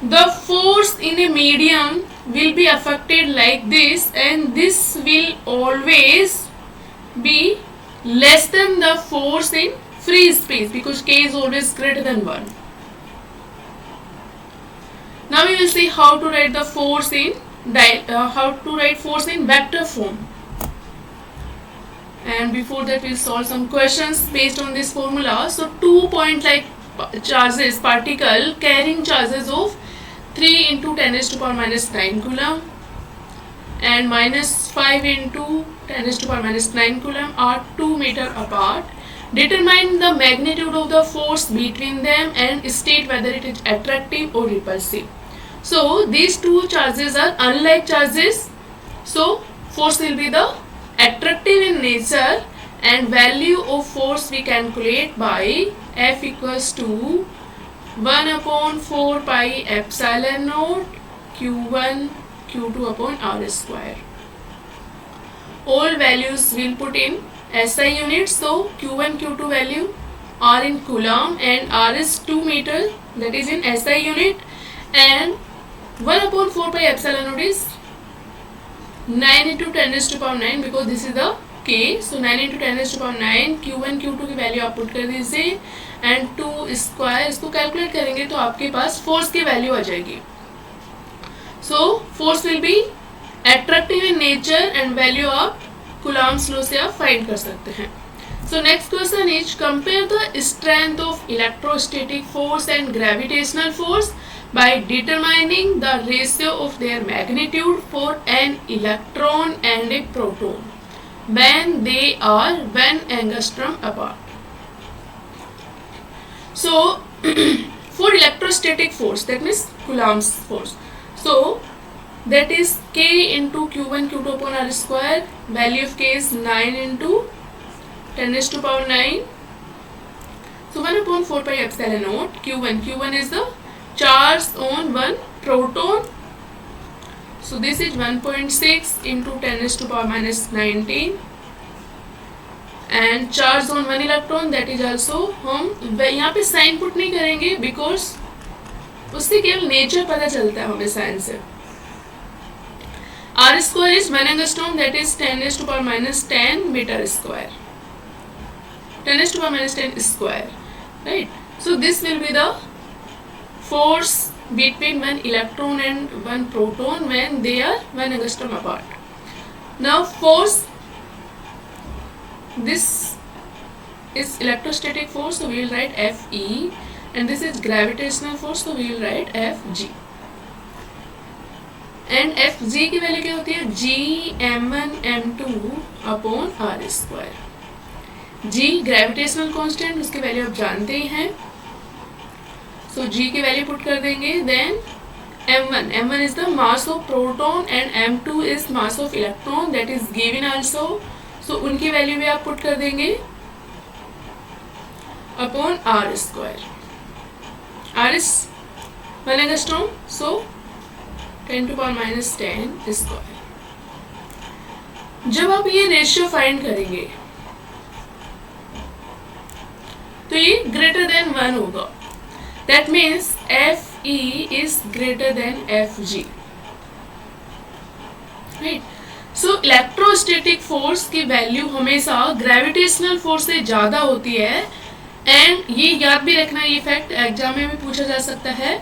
the force in a medium will be affected like this, and this will always be less than the force in free space, because K is always greater than 1. Now we will see how to write the force in vector form. And before that, we'll solve some questions based on this formula. So 2 point like charges, particle carrying charges of 3 into 10 raised to power minus 9 coulomb and minus 5 into 10 raised to power minus 9 coulomb are 2 meter apart. Determine the magnitude of the force between them and state whether it is attractive or repulsive. So these two charges are unlike charges. So force will be the attractive in nature, and value of force we calculate by F equals to 1 upon 4 pi epsilon naught Q1 Q2 upon R square. All values will put in SI units. So Q1 Q2 value are in coulomb and R is 2 meter, that is in SI unit, and 1 upon 4 pi epsilon naught is 9 into 10 raised to power 9 because this is the K. So 9 into 10 raised to power 9 Q1 Q2 की value आप put कर दीजिए and 2 square, इसको calculate करेंगे तो आपके पास force की value आ जाएगी. So force will B attractive in nature and value आप कूलॉम्स लॉ से आप फाइंड कर सकते हैं. So next question is compare the strength of electrostatic force and gravitational force by determining the ratio of their magnitude for an electron and a proton when they are 1 angstrom apart. So for electrostatic force, that means Coulomb's force, so that is K into Q1 Q2 upon R square. Value of K is 9 into 10 raised to power 9. So 1 upon 4 pi epsilon naught Q1. Q1 is the charge on one proton. So this is 1.6 into 10 raised to power minus 19. And charge on one electron, that is also, हम यहाँ पे sign put नहीं करेंगे because उससे केवल nature पता चलता है हमें साइन से. R square is 1 angstrom, that is 10 raised to power minus 10 meter square. 10 raised to power minus 10 square, right? So this will be the force between one electron and one proton when they are 1 angstrom apart. Now force, this is electrostatic force, so we will write Fe, and this is gravitational force, so we will write Fg. And Fg की वैल्यू क्या होती है? G m1 m2 upon R square. G gravitational constant, उसकी वैल्यू आप जानते ही हैं. सो G की वैल्यू पुट कर देंगे. Then m1 is the mass of proton and m2 is mass of electron, that is given also. So उनकी वैल्यू भी आप पुट कर देंगे upon R square. R is 1 angstrom, so 10 to power minus 10 square. जब आप ये रेशियो फाइंड करेंगे तो ये ग्रेटर देन 1 होगा. That means Fe is greater than Fg, right? So electrostatic force की वैल्यू हमेशा ग्रेविटेशनल फोर्स से ज्यादा होती है. एंड ये याद भी रखना, ये फैक्ट एग्जाम में भी पूछा जा सकता है.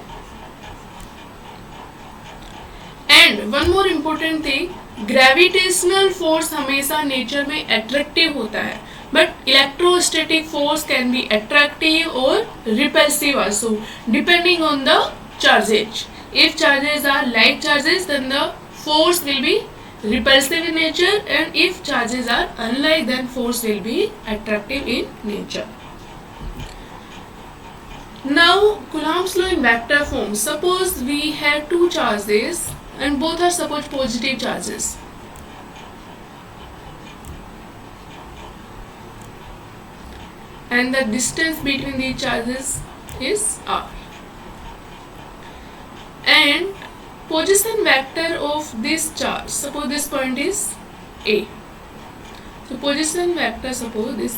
And one more important thing, gravitational force हमेशा नेचर में अट्रैक्टिव होता है, but electrostatic force can be attractive or repulsive also depending on the charges. If charges are like charges then the force will be repulsive in nature, and if charges are unlike then force will be attractive in nature. Now Coulomb's law in vector form. Suppose we have two charges and both are suppose positive charges. And the distance between these charges is r. And position vector of this charge, suppose this point is A. So position vector, suppose this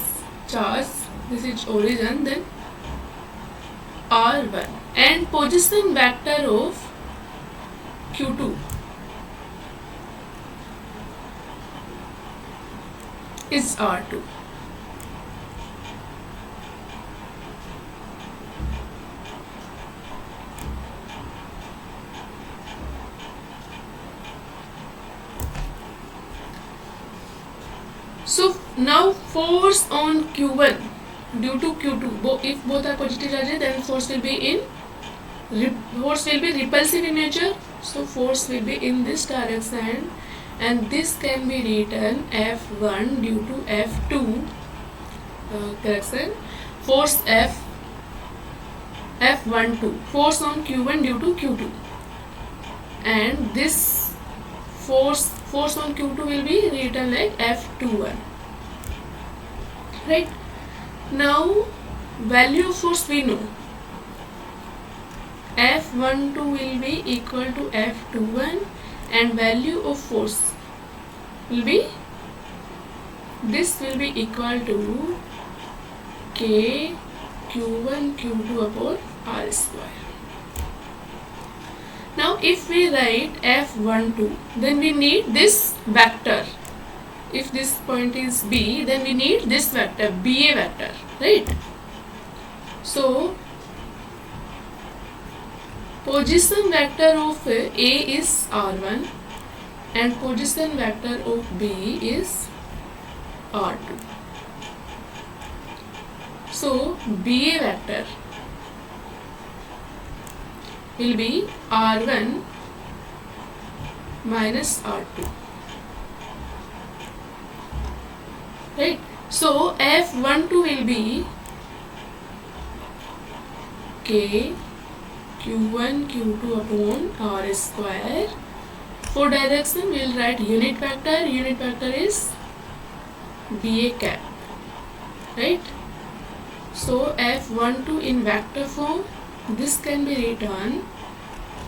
charge, this is origin, then R1, and position vector of Q2 is R2. So now force on Q1 due to Q2, if both are positive charges, then force will be repulsive in nature. So force will be in this direction, and this can be written F1 due to F2. Correction. Force F12. Force on Q1 due to Q2. and this force on Q2 will be written like F21, right? Now value of force we know, F12 will be equal to F21 and value of force will be, this will be equal to K Q1 Q2 upon R square. Now if we write F12, then we need this vector. If this point is B, then we need this vector, BA vector, right? So position vector of A is R1 and position vector of B is R2. So BA vector will be R1 minus R2, right? So F12 will be K Q1 Q2 upon R square. For direction we will write unit vector is BA cap, right? So F12 in vector form, this can be written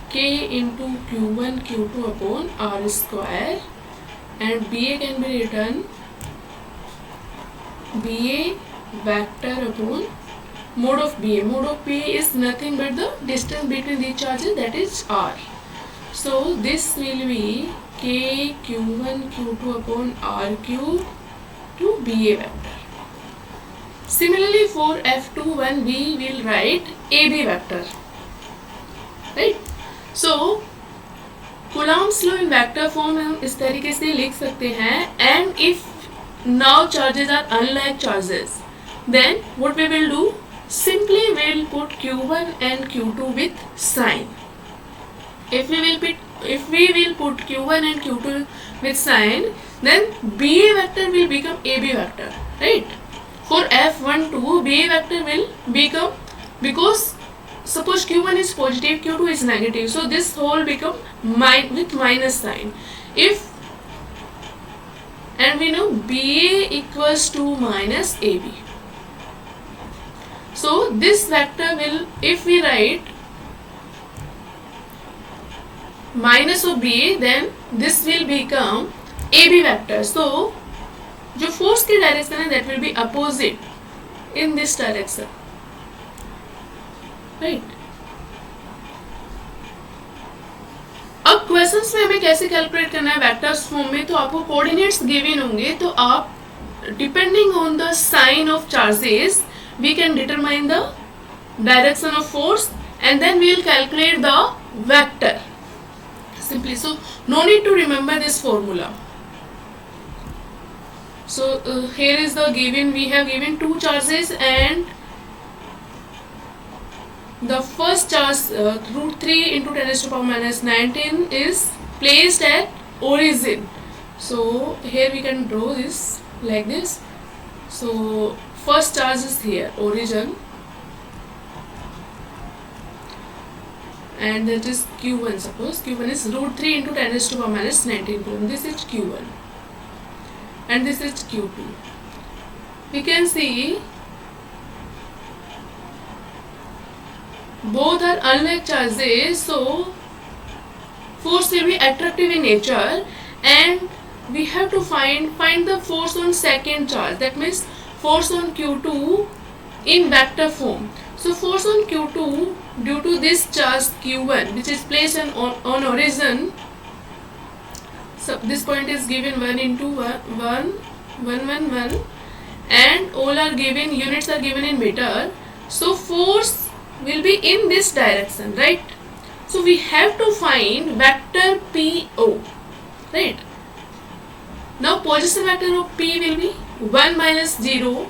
K into Q1 Q2 upon R square, and BA can be written BA vector upon mode of BA. Mode of BA is nothing but the distance between these charges, that is R. So this will be K Q1 Q2 upon R cube to BA vector. Similarly for F21 we will write AB vector, right? So Coulomb's law in vector form हम इस तरीके से लिख सकते हैं, and if now charges are unlike charges, then what we will do, simply we will put Q1 and Q2 with sign. If we will put Q1 and Q2 with sign, then BA vector will become AB vector, right? For F12, BA vector will become, because suppose Q1 is positive, Q2 is negative, so this whole become with minus sign. And we know BA equals to minus AB. So this vector will, if we write minus of BA, then this will become AB vector. So जो force की direction है that will be opposite in this direction, right? अब questions में हमें कैसे calculate करना है vectors form में, तो आपको कोऑर्डिनेट्स गिवन होंगे, तो आप depending on the sign of charges we can determine the direction of force and then we will calculate the vector simply. So no need to remember this formula. So here is the given, we have given two charges and the first charge root 3 into 10 raised to power minus 19 is placed at origin. So here we can draw this like this. So first charge is here, origin, and that is Q1. Suppose Q1 is root 3 into 10 raised to power minus 19 coulomb. This is Q1 and this is Q2. We can see both are unlike charges, so force will be attractive in nature, and we have to find the force on second charge, that means force on Q2 in vector form. So force on Q2 due to this charge Q1 which is placed on origin. So this point is given 1 into 1 1 1 1 and all are given, units are given in meter. So force will be in this direction, right? So we have to find vector PO, right? Now position vector of P will be 1 minus 0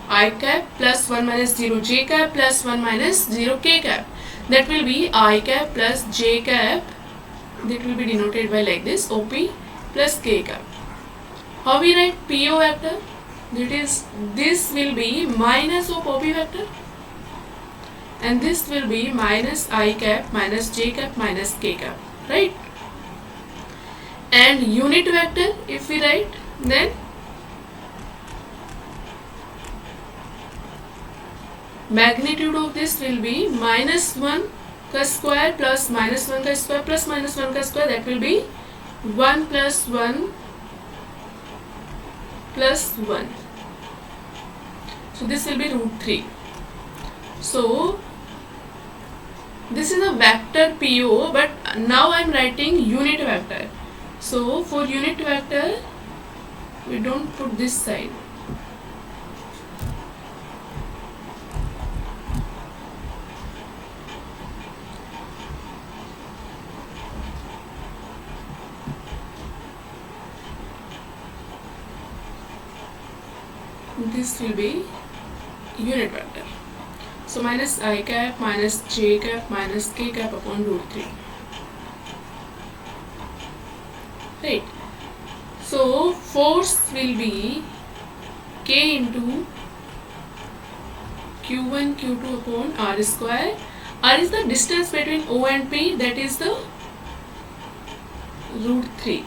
I cap plus 1 minus 0 j cap plus 1 minus 0 k cap. That will be I cap plus j cap, that will be denoted by like this, OP plus k cap. How we write PO vector? That is, this will be minus of OP vector and this will be minus I cap minus j cap minus k cap, right? And unit vector, if we write, then magnitude of this will be -1 का square plus -1 का square plus -1 का square, that will be 1 plus 1 plus 1. So this will be √3. So this is a vector PO, but now I am writing unit vector. So for unit vector we don't put this side. This will be unit vector. So minus I cap minus j cap minus k cap upon √3. Right. So force will be k into q1 q2 upon r square. R is the distance between O and P, that is the √3.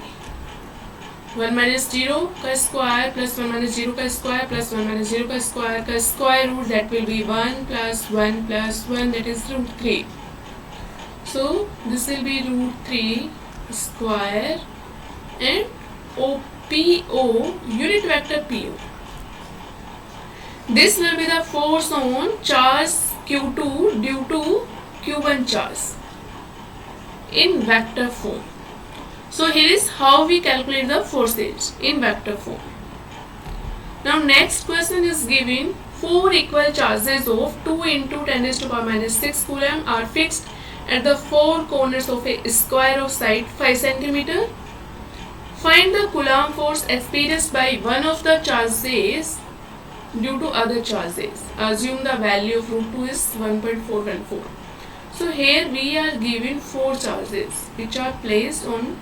1 minus 0 का square plus 1 minus 0 का square plus 1 minus 0 का square root, that will be 1 plus 1 plus 1, that is √3. So this will be √3 square and OPO, unit vector PO. This will be the force on charge Q2 due to Q1 charge in vector form. So here is how we calculate the forces in vector form. Now next question is given: 4 equal charges of 2 into 10 raised to power minus 6 coulomb are fixed at the 4 corners of a square of side 5 cm. Find the coulomb force experienced by one of the charges due to other charges. Assume the value of √2 is 1.414. So here we are given 4 charges which are placed on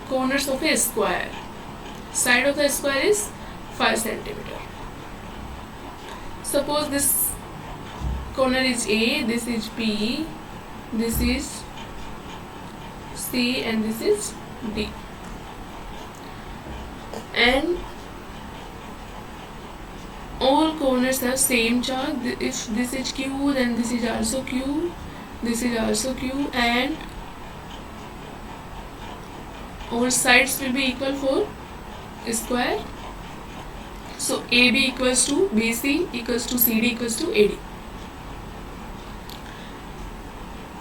corners of a square. Side of the square is 5 cm. Suppose this corner is A, this is B, this is C, and this is D. And all corners have same charge. If this is Q, then this is also Q, this is also Q, and all sides will be equal for square. So AB equals to BC equals to CD equals to AD.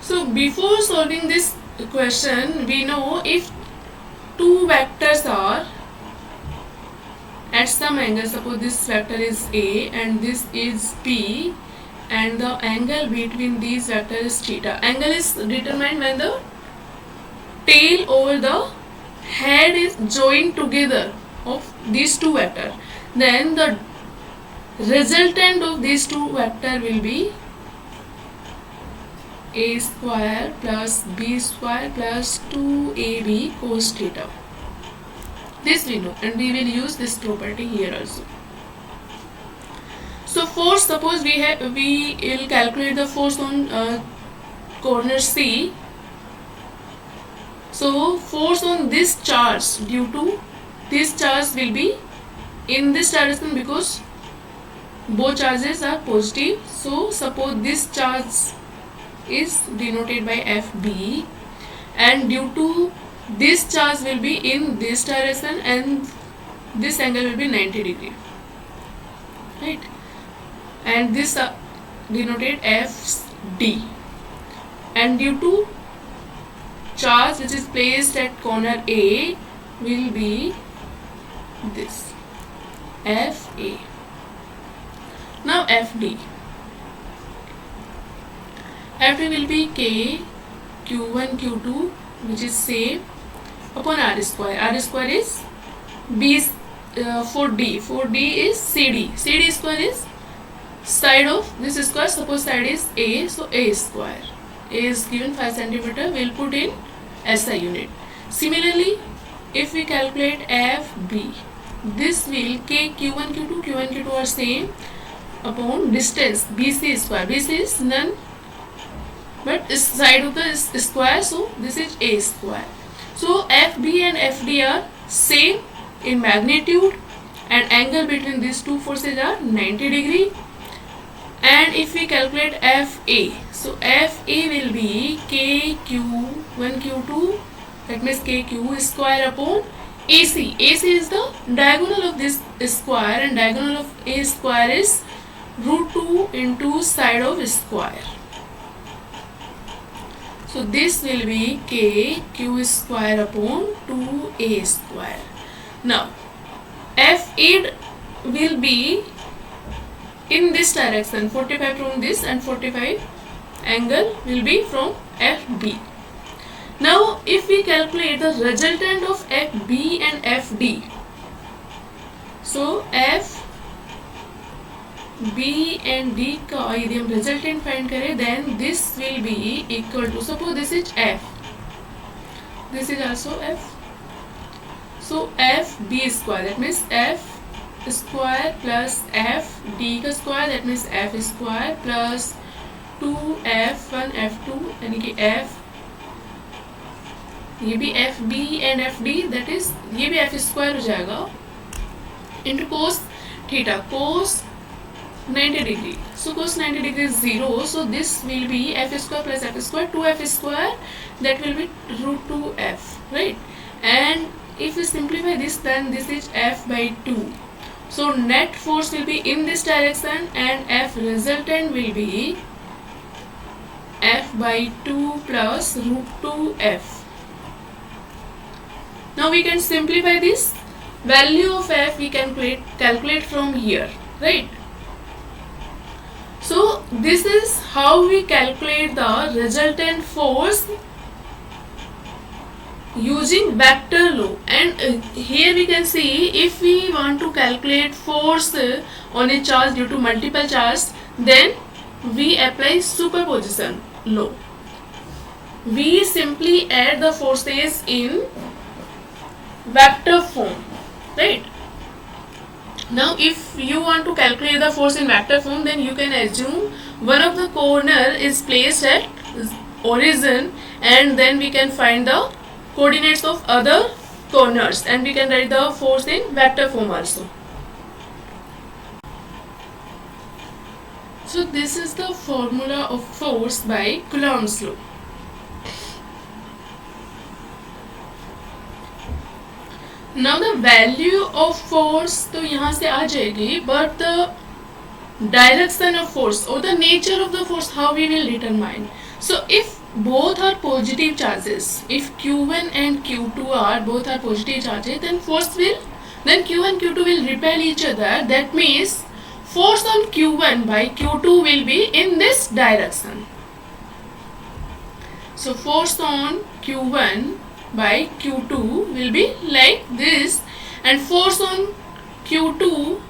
So before solving this question, we know if two vectors are at some angle, suppose this vector is A and this is P, and the angle between these vectors is theta. Angle is determined when the tail over the head is joined together of these two vectors. Then the resultant of these two vectors will be A square plus B square plus 2AB cos theta. This we know, and we will use this property here also. So force, suppose we will calculate the force on corner C. So force on this charge due to this charge will be in this direction because both charges are positive. So suppose this charge is denoted by FB, and due to this charge will be in this direction, and this angle will be 90 degree, right? And this denoted FD, and due to charge which is placed at corner A will be this FA. Now FD will be K Q1 Q2, which is same, upon R square. R square is B for D. For D is CD. CD square is side of this square. Suppose side is A, so A square. A is given 5 cm. We will put in SI unit. Similarly, if we calculate FB, this will K Q1 Q2. Q1 Q2 are same upon distance BC square. BC is none but is side of the square, so this is A square. So So FB and FD are same in magnitude, and angle between these two forces are 90 degree. And if we calculate FA, so FA will be KQ1 Q2, that means KQ square upon AC. AC is the diagonal of this square, and diagonal of A square is root 2 into side of square. So this will be KQ square upon 2A square. Now FA will be in this direction, 45 from this, and 45 angle will be from FB. Now if we calculate the resultant of FB and FD, so FB and D का यदि हम resultant find करें, then this will be equal to, suppose this is F, this is also F, so FB square, that means F square plus FD का square, that means F square plus 2F1 F2, यानी कि F, ये भी FB and FD, that is ये भी F square हो जाएगा into cos theta, cos 90 degree. So cos 90 degree is 0. So this will be F square plus F square, 2F square, that will be root 2F, right? And if we simplify this, then this is F by 2. So net force will be in this direction, and F resultant will be F by 2 plus root 2F. Now we can simplify this. Value of F we can calculate from here, right? So this is how we calculate the resultant force using vector law. And here we can see, if we want to calculate force on a charge due to multiple charges, then we apply superposition law. We simply add the forces in vector form, right? Now if you want to calculate the force in vector form, then you can assume one of the corner is placed at origin, and then we can find the coordinates of other corners, and we can write the force in vector form also. So this is the formula of force by Coulomb's law. Now the value of force तो यहाँ से आ जाएगी, but the direction of force or the nature of the force, how we will determine. So if both are positive charges, if Q1 and Q2 are both are positive charges, then Q1 Q2 will repel each other. That means force on Q1 by Q2 will be in this direction. So force on Q1 by Q2 will be like this, and force on Q2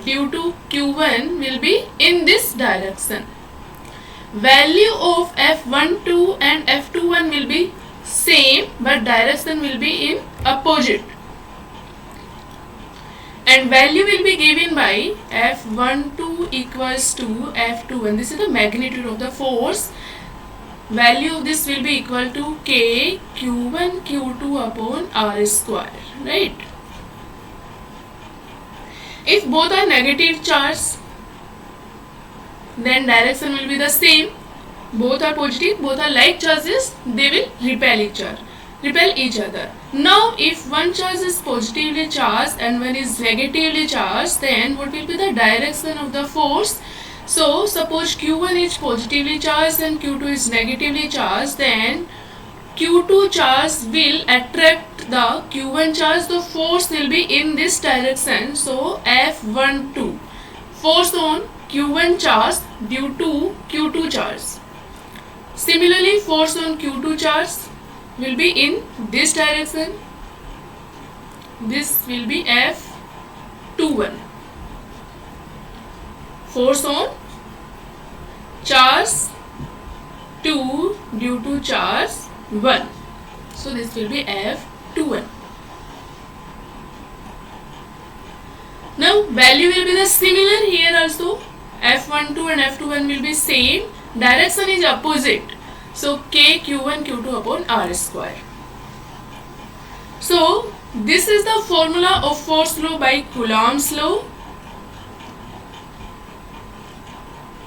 due to Q1 will be in this direction. Value of F12 and F21 will be same, but direction will be in opposite. And value will be given by F12 equals to F21. This is the magnitude of the force. Value of this will be equal to K Q1 Q2 upon R square, right? If both are negative charge, then direction will be the same. Both are positive, both are like charges, they will repel each other. Now if one charge is positively charged and one is negatively charged, then what will be the direction of the force? So suppose Q1 is positively charged and Q2 is negatively charged, then Q2 charge will attract the Q1 charge. The force will be in this direction. So F12, force on Q1 charge due to Q2 charge. Similarly, force on Q2 charge will be in this direction. This will be F21. Force on charge 2 due to charge 1. So this will be F21. Now value will be the similar here also. F12 and F21 will be same. Direction is opposite. So K Q1 Q2 upon R square. So this is the formula of force law by Coulomb's law.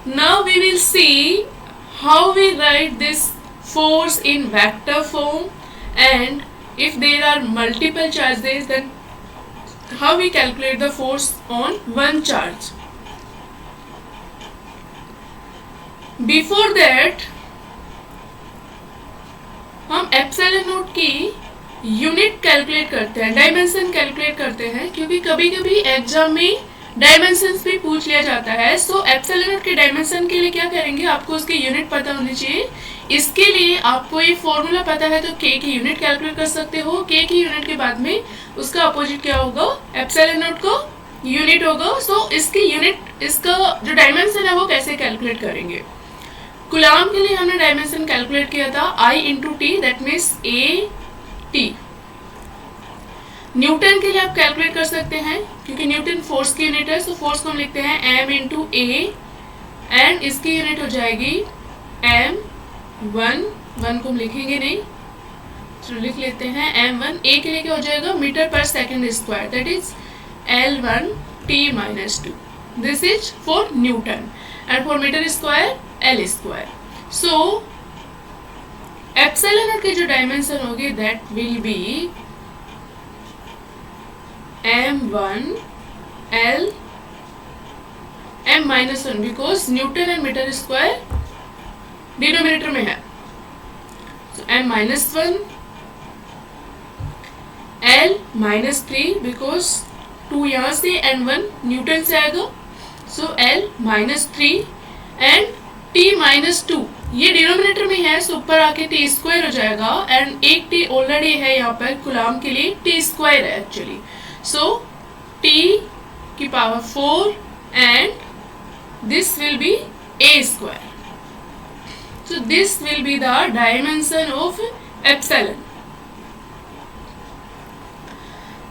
Now we will see how we write this force in vector form, and if there are multiple charges, then how we calculate the force on one charge. Before that हम epsilon nought की unit calculate करते हैं, dimension calculate करते हैं, क्योंकि कभी कभी exam में डायमेंशंस भी पूछ लिया जाता है. सो एप्सिलॉन नोट के डायमेंशन के लिए क्या करेंगे, आपको उसकी यूनिट पता होनी चाहिए. इसके लिए आपको ये फॉर्मूला पता है तो के की यूनिट कैलकुलेट कर सकते हो. के की यूनिट के बाद में उसका अपोजिट क्या होगा, एप्सिलॉन नोट को यूनिट होगा. सो इसकी यूनिट, इसका जो डायमेंशन है वो कैसे कैलकुलेट करेंगे. कूलॉम के लिए हमने डायमेंशन कैलकुलेट किया था I into T, that means A T. Newton के लिए आप कैलकुलेट कर सकते हैं क्योंकि न्यूटन फोर्स की यूनिट है. सो फोर्स को हम लिखते हैं m इंटू ए, एंड इसकी यूनिट हो जाएगी m1. वन को हम लिखेंगे नहीं, तो लिख लेते हैं m1. ए के लिए क्या हो जाएगा, metre per second square, that is L1 T minus 2. This is for newton, and for metre square L square. So epsilon nought की जो डायमेंशन होगी that will be m1 L m minus 1, because newton and metre square denominator में है. So m minus 1 L minus 3, because 2 यहाँ से and 1 newton से आएगा. So L minus 3 and t minus 2, ये डिनोमिनेटर में है, सो ऊपर आके t स्क्वायर हो जाएगा. एंड एक t ऑलरेडी है यहाँ पर कूलॉम के लिए, t स्क्वायर है एक्चुअली. सो t की power 4 and this will be a square. So this will be the dimension of epsilon.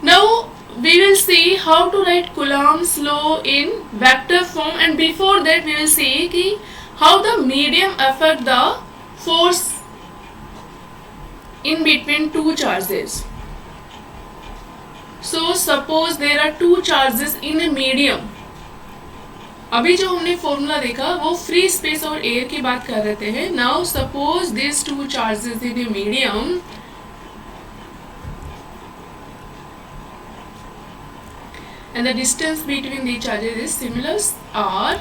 Now we will see how to write Coulomb's law in vector form, and before that we will see कि how the medium affect the force in between two charges. So suppose there are two charges in a medium. अभी जो हमने formula देखा वो free space और air की बात कर रहे थे. Now suppose these two charges in a medium, and the distance between the charges is similar r,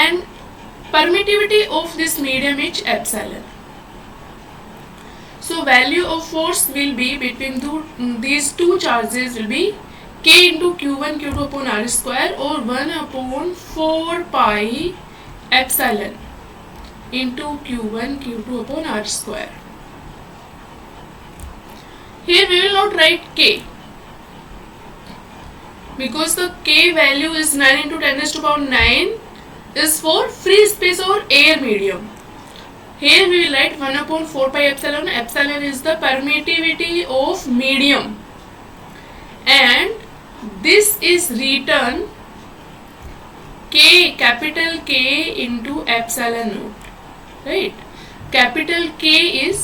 and permittivity of this medium is epsilon. So value of force will be between these two charges will be k into q1 q2 upon r square, or 1 upon 4 pi epsilon into q1 q2 upon r square. Here we will not write k, because the k value is 9 into 10 raised to power 9 is for free space or air medium. Here we will write 1 upon 4 pi epsilon. Epsilon is the permittivity of medium, and this is written k, capital K into epsilon naught, right? Capital K is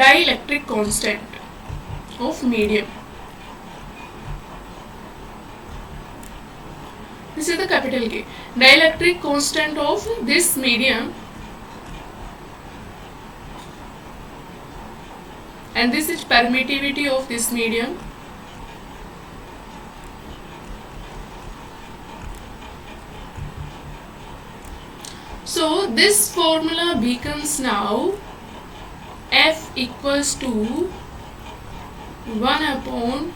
dielectric constant of medium. This is the capital K, dielectric constant of this medium, and this is permittivity of this medium. So this formula becomes now F equals to 1 upon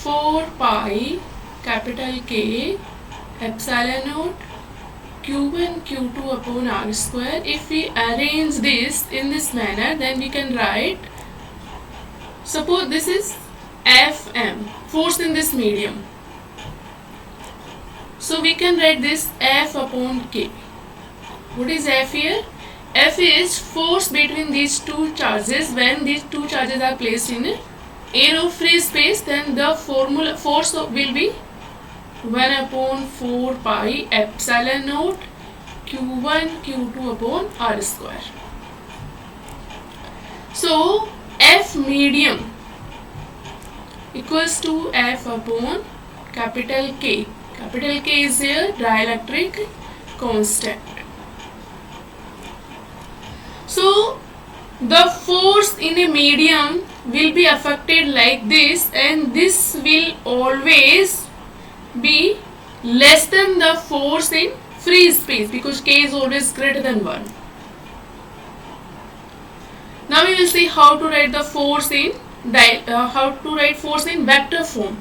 4 pi capital K epsilon naught q1 q2 upon r square. If we arrange this in this manner, then we can write, suppose this is Fm, force in this medium. So we can write this F upon K. What is F here? F is force between these two charges. When these two charges are placed in air or free space, then the formula force will be 1 upon 4 pi epsilon naught Q1 Q2 upon R square. So F medium equals to F upon capital K. Capital K is here dielectric constant. So the force in a medium will be affected like this, and this will always be less than the force in free space because K is always greater than 1. Now we will see how to write the force in vector form.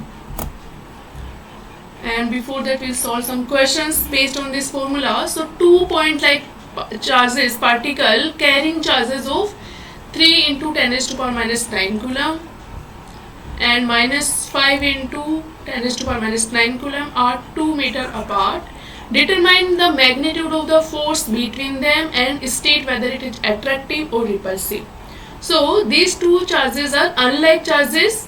And before that we'll solve some questions based on this formula. So 2 point like charges, particle carrying charges of 3 into 10 raised to power minus 9 coulomb and minus 5 into 10 raised to power minus 9 coulomb are 2 meter apart. Determine the magnitude of the force between them and state whether it is attractive or repulsive. So these two charges are unlike charges.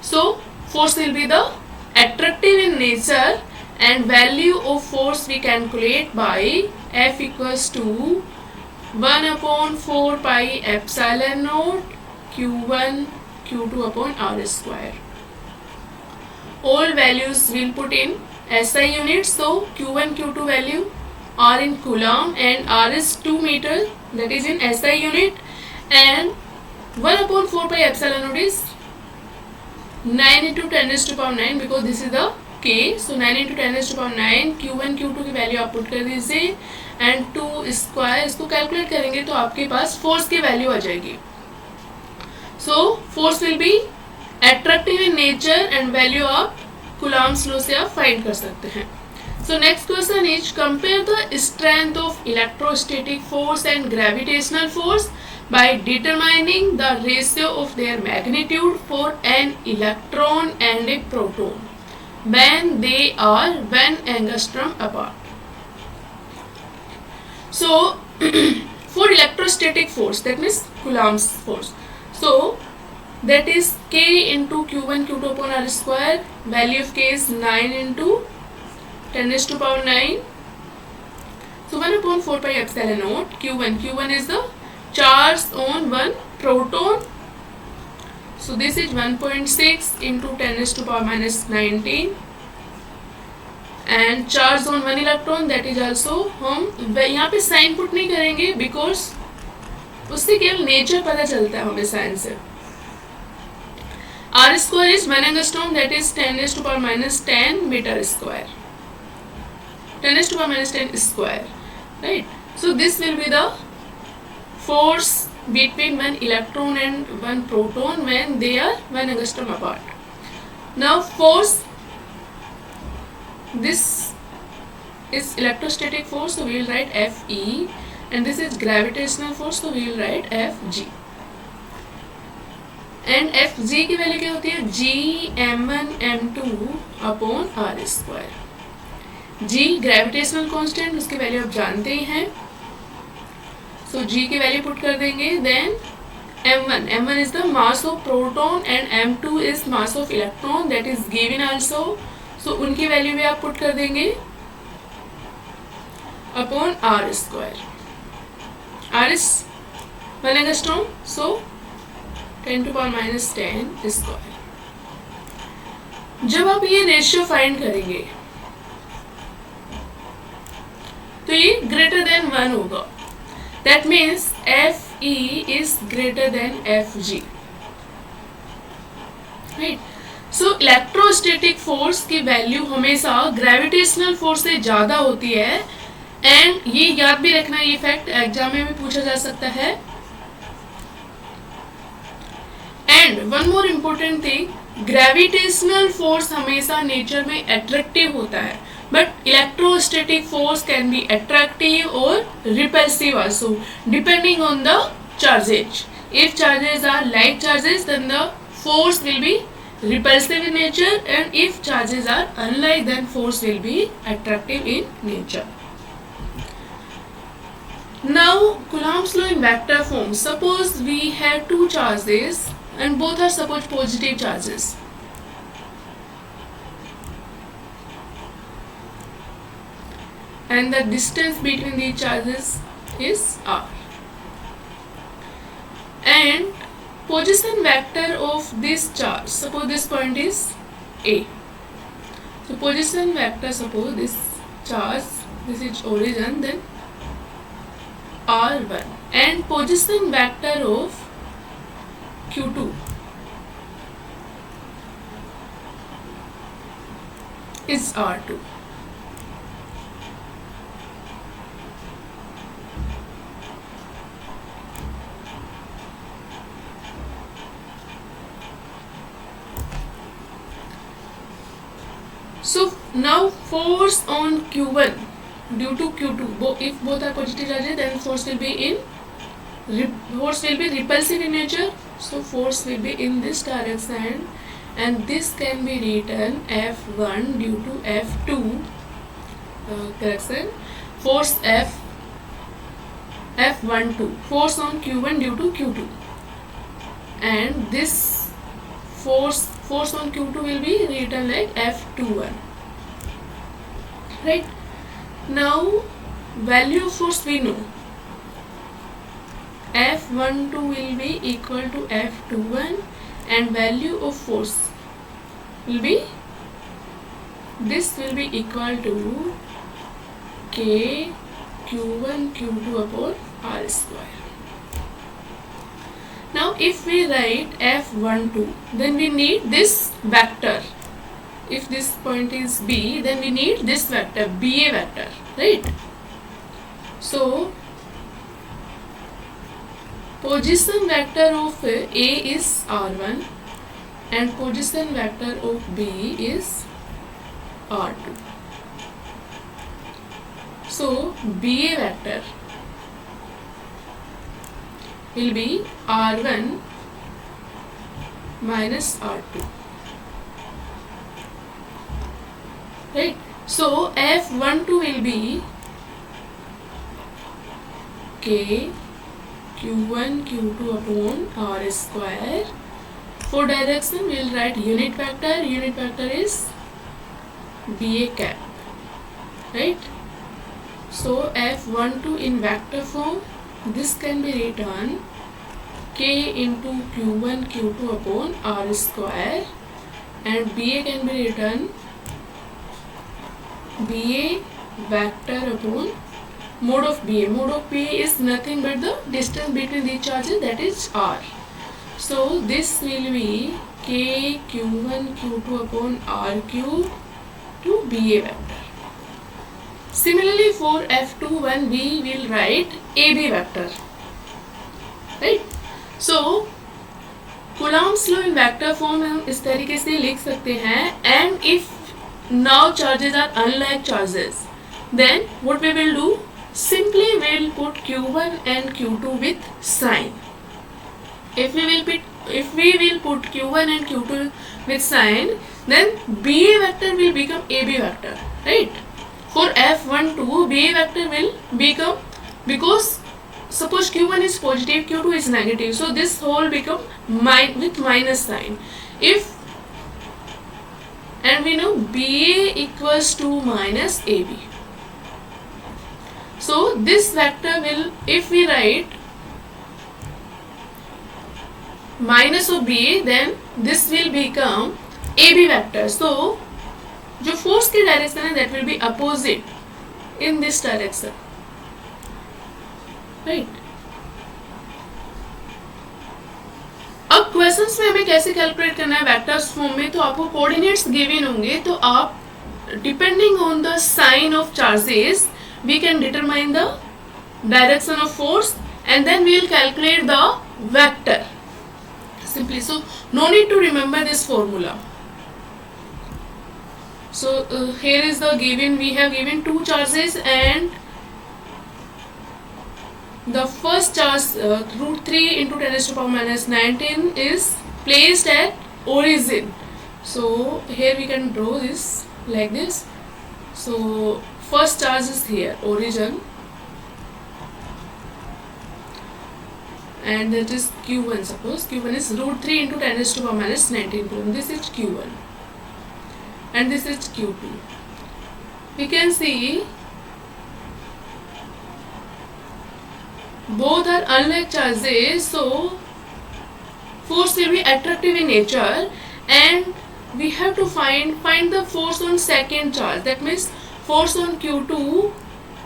So force will be the attractive in nature, and value of force we calculate by F equals to 1 upon 4 pi epsilon naught Q1 Q2 upon R square. All values will put in SI units. So Q1 Q2 value are in coulomb and R is 2 meter, that is in SI unit, and 1 upon 4 pi epsilon naught is 9 into 10 raised to power 9 because this is the K. So 9 into 10 raised to power 9 Q1 Q2 की value आप put कर दीजिए and 2 square, इसको calculate करेंगे तो आपके पास force की value आ जाएगी. So force will B attractive in nature and value आप कूलॉम्स लॉ से आप फाइंड कर सकते हैं. So next question is compare the strength of electrostatic force and gravitational force by determining the ratio of their magnitude for an electron and a proton when they are 1 angstrom apart. So for electrostatic force, that means Coulomb's force, so that is K into Q1 Q2 upon R square. Value of K is 9 into 10 raised to power 9. So 1 upon 4 pi epsilon naught Q1. Q1 is the charge on one proton. So this is 1.6 into 10 raised to power minus 19. And charge on one electron, that is also, हम यहाँ पे sign put नहीं करेंगे because उससे केवल nature पता चलता है हमें साइन से. R square is 1 angstrom, that is 10 raised to power minus 10 meter square. 10 raised to power minus 10 square, right? So this will be the force between one electron and one proton when they are 1 angstrom apart. Now force, this is electrostatic force, so we will write Fe, and this is gravitational force, so we will write Fg. And Fg की वैल्यू क्या होती है? G m1 m2 upon R square. G gravitational constant, उसकी वैल्यू आप जानते ही हैं. So G की वैल्यू पुट कर देंगे. Then m1 is the mass of proton and m2 is mass of electron, that is given also. So उनकी वैल्यू भी आप पुट कर देंगे upon R square. R is 1 angstrom, so 10 to power minus 10 square. जब आप ये रेशियो फाइंड करेंगे तो ये ग्रेटर देन 1 होगा. That means Fe is greater than Fg, right? So electrostatic force की वैल्यू हमेशा ग्रेविटेशनल फोर्स से ज्यादा होती है. एंड ये याद भी रखना, ये फैक्ट एग्जाम में भी पूछा जा सकता है. And one more important thing, gravitational force हमेशा नेचर में अट्रैक्टिव होता है, but electrostatic force can be attractive or repulsive also depending on the charges. If charges are like charges then the force will be repulsive in nature, and if charges are unlike then force will be attractive in nature. Now Coulomb's law in vector form. Suppose we have two charges and both are suppose positive charges. and the distance between the charges is r. And position vector of this charge, suppose this point is A. So position vector, suppose this charge, this is origin, then r1, and position vector of q2 is r2. So now force on q1 due to q2, if both are positive charges, then force will be repulsive in nature. So force will be in this direction, and this can be written F1 due to F2 correction, force F12, force on q1 due to q2, and this force on q2 will be written like F21. Right? Now value of force we know, F12 will be equal to F21, and value of force will be, this will be equal to K q1 q2 upon r square. Now if we write F12, then we need this vector. If this point is B, then we need this vector, BA vector, right? So position vector of A is r1 and position vector of B is r2. So BA vector will be r1 minus r2. Right? So F12 will be K q1 q2 upon r square. For direction we will write unit vector. Unit vector is BA cap. Right? So F12 in vector form, this can be written K into q1 q2 upon r square, and BA can be written BA vector upon mode of BA. Mode of BA is nothing but the distance between the charges, that is r. So this will be K q1 q2 upon r cube to BA vector. Similarly for F21 we will write AB vector. Right? So Coulomb's law in vector form हम इस तरीके से लिख सकते हैं, and if now charges are unlike charges, then what we will do, simply we will put q1 and q2 with sign. If we will put q1 and q2 with sign, then BA vector will become AB vector, right? For F12, BA vector will become, because suppose q1 is positive, q2 is negative, so this whole become with minus sign. And we know BA equals to minus AB. So this vector will, if we write minus of BA, then this will become AB vector. So जो force की direction है, that will be opposite in this direction. Right? अब questions में हमें कैसे calculate करना है vectors form में, तो आपको कोऑर्डिनेट्स गिवन होंगे, तो आप depending on the sign of charges we can determine the direction of force and then we will calculate the vector simply. So no need to remember this formula. So here is the given, we have given two charges, and the first charge root 3 into 10 raised to power minus 19 is placed at origin. So here we can draw this like this. So first charge is here, origin, and that is q1. Suppose q1 is root 3 into 10 raised to power minus 19 coulomb. This is q1 and this is q2. We can see both are unlike charges, so force will be attractive in nature, and we have to find the force on second charge, that means force on Q2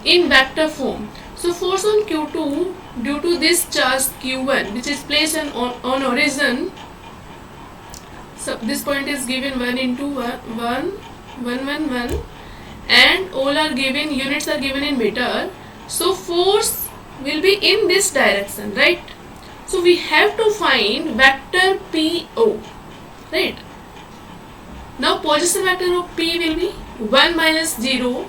in vector form. So force on Q2 due to this charge Q1 which is placed on origin. So this point is given 1 into 1, 1, and all are given, units are given in meter. So force will be in this direction, right? So we have to find vector PO, right? Now position vector of P will be 1 minus 0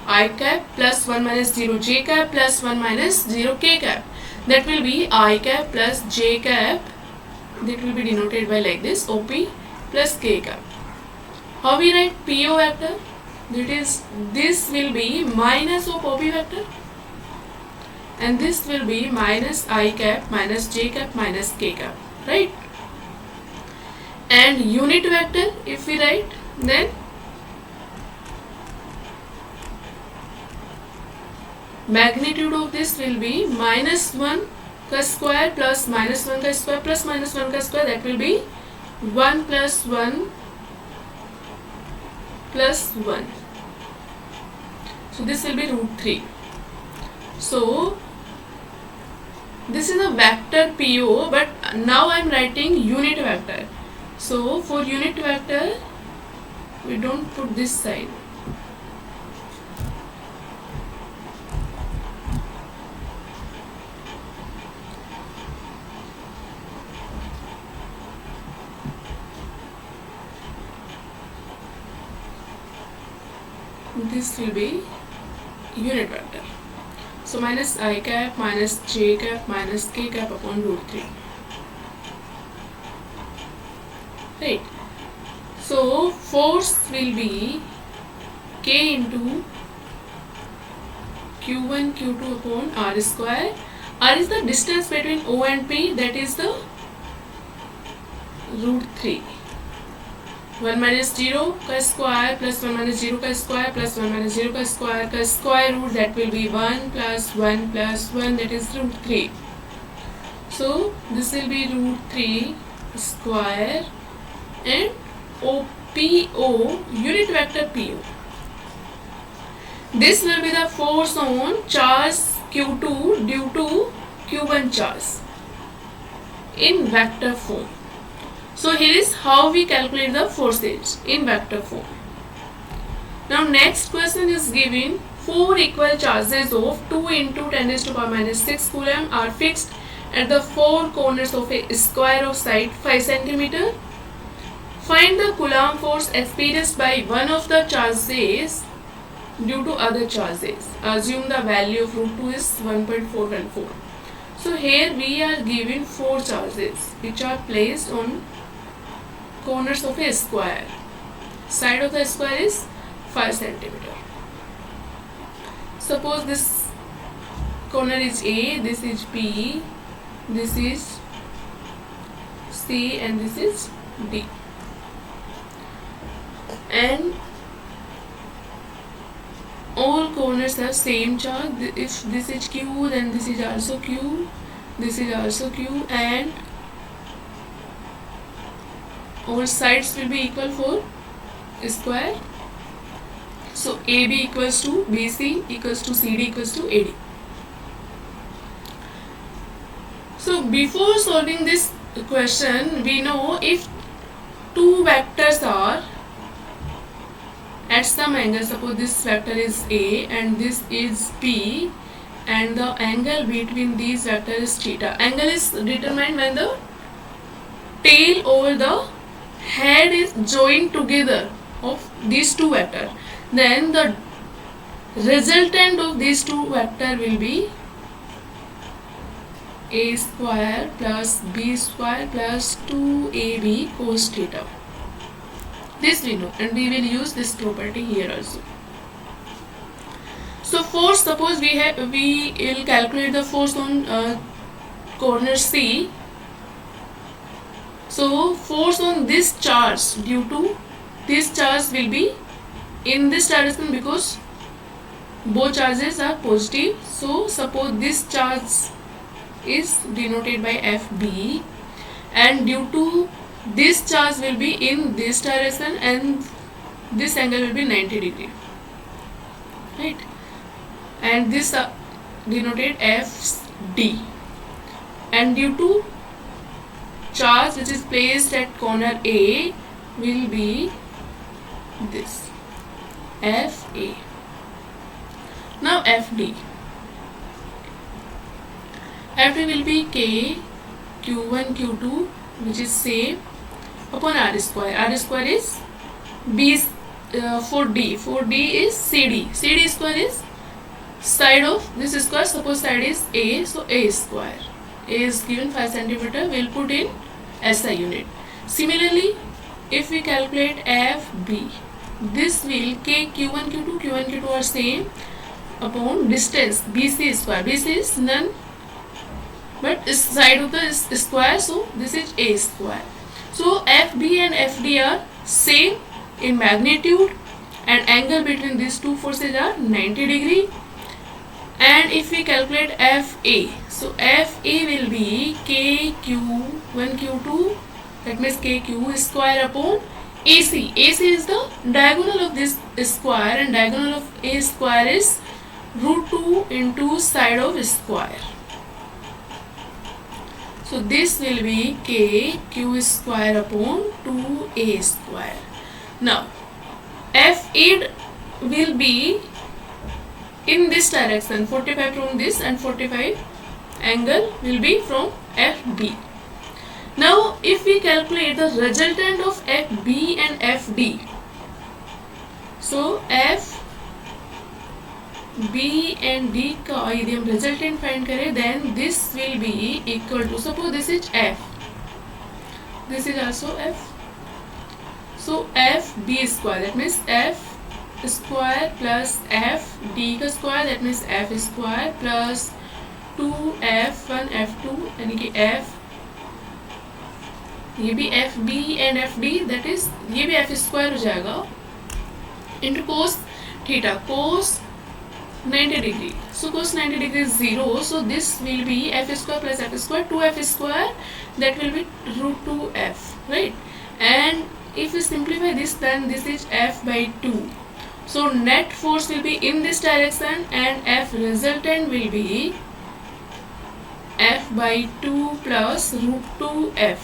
I cap plus 1 minus 0 j cap plus 1 minus 0 k cap. That will be I cap plus j cap. That will be denoted by like this, OP plus k cap. How we write PO vector? That is, this will be minus of OP vector, and this will be minus I cap minus j cap minus k cap, right? And unit vector if we write, then magnitude of this will be minus 1 ka square plus minus 1 ka square plus minus 1 ka square. That will be 1 plus 1 plus 1. So this will be root 3. So this is a vector PO, but now I am writing unit vector. So for unit vector we don't put this side. This will be unit vector. So minus I cap minus j cap minus k cap upon root 3. Right. So force will be K into Q1 Q2 upon R square. R is the distance between O and P, that is the root 3. 1 minus 0 ka square plus 1 minus 0 ka square plus 1 minus 0 ka square root, that will be 1 plus 1 plus 1, that is root 3. So this will be root 3 square, and OPO, unit vector PO. This will be the force on charge Q2 due to Q1 charge in vector form. So here is how we calculate the forces in vector form. Now next question is given, 4 equal charges of 2 into 10 raised to power minus 6 coulomb are fixed at the 4 corners of a square of side 5 cm. Find the coulomb force experienced by one of the charges due to other charges. Assume the value of root 2 is 1.414. So here we are given 4 charges which are placed on corners of a square. Side of the square is 5 cm. Suppose this corner is A, this is B, this is C, and this is D. And all corners have same charge. If this is Q, then this is also Q, this is also Q, and all sides will be equal for square. So AB equals to BC equals to CD equals to AD. So before solving this question, we know if two vectors are at some angle, suppose this vector is A and this is P, and the angle between these vectors is theta. Angle is determined when the tail over the head is joined together of these two vectors. Then the resultant of these two vectors will be A square plus B square plus 2AB cos theta. This we know, and we will use this property here also. So force, suppose we will calculate the force on corner C. So force on this charge due to this charge will be in this direction because both charges are positive. So suppose this charge is denoted by FB, and due to this charge will be in this direction and this angle will be 90 degree, right? And this denoted FD, and due to charge which is placed at corner A will be this FA. Now FD will be K Q1 Q2 which is same upon R square. R square is B for D is CD. CD square is side of this square. Suppose side is A, so A square. A is given 5 cm. We'll put in SI unit. Similarly, if we calculate FB, this will K Q1 Q2 are same upon distance BC square. BC is none but is side of the square, so this is A square. So FB and FD are same in magnitude, and angle between these two forces are 90 degree. And if we calculate FA, so FA will be K Q1 Q2, that means KQ square upon AC. AC is the diagonal of this square, and diagonal of A square is √2 into side of square. So this will be KQ square upon 2A square. Now FA will be in this direction, 45 from this, and 45 angle will be from FB. Now if we calculate the resultant of FB and FD, so FB and D का यदि हम resultant find करें, then this will be equal to, suppose this is F, this is also F, so FB square, that means F square plus FD का square, that means F square plus 2F1 F2, यानी कि F, ये भी FB and FD, that is ये भी F square हो जाएगा into cos theta, cos 90 degree. So cos 90 degree is 0. So this will be F square plus F square, 2F square, that will be √2F, right? And if we simplify this, then this is F by 2. So net force will be in this direction, and F resultant will be F by 2 plus √2F.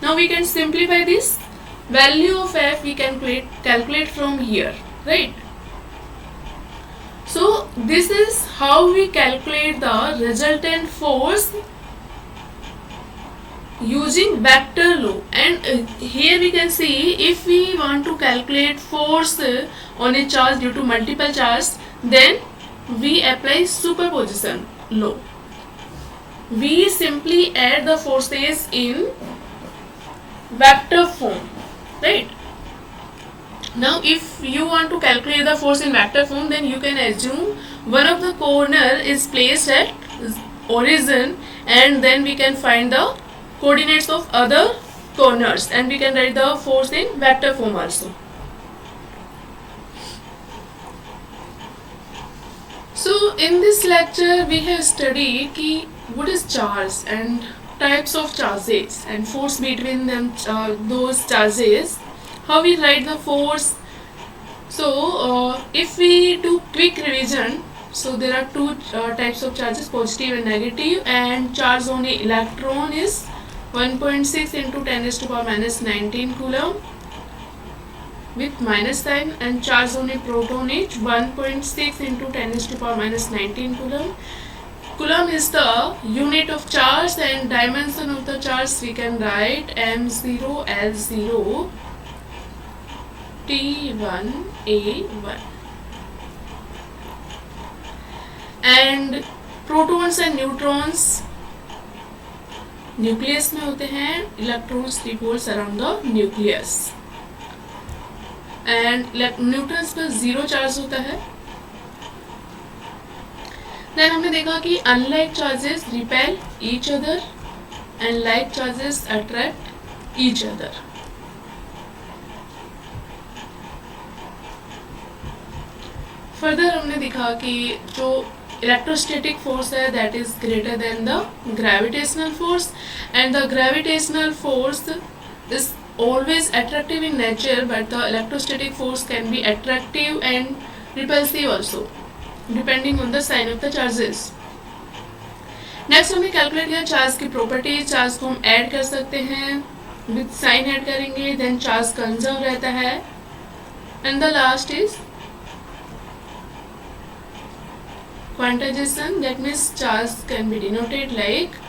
Now we can simplify this. Value of F we can calculate from here, right? So this is how we calculate the resultant force using vector law. And here we can see, if we want to calculate force on a charge due to multiple charges, then we apply superposition law. We simply add the forces in vector form, right? Now if you want to calculate the force in vector form, then you can assume one of the corner is placed at origin, and then we can find the coordinates of other corners, and we can write the force in vector form also. So in this lecture we have studied ki what is charge and types of charges and force between them, those charges, how we write the force. So if we do quick revision, so there are two types of charges, positive and negative, and charge on a electron is 1.6 into 10 raised to power minus 19 coulomb with minus sign, and charge on a proton is 1.6 into 10 raised to power minus 19 coulomb. Coulomb is the unit of charge, and dimension of the charge we can write M0 L0 T1 A1. And protons and neutrons nucleus में होते हैं, electrons revolves around the nucleus, and neutrons पर zero charge होता है. Then हमने देखा कि unlike charges repel each other and like charges attract each other. Further हमने देखा कि जो इलेक्ट्रोस्टैटिक फोर्स है that is greater than the gravitational force, and the gravitational force is always attractive in nature, but the electrostatic force can be attractive and repulsive also depending on the sign of the charges. Next हमने calculate किया charge की property. Charge को हम add कर सकते हैं, with sign add करेंगे, then charge conserve रहता है, and the last is quantization, that means charge can be denoted like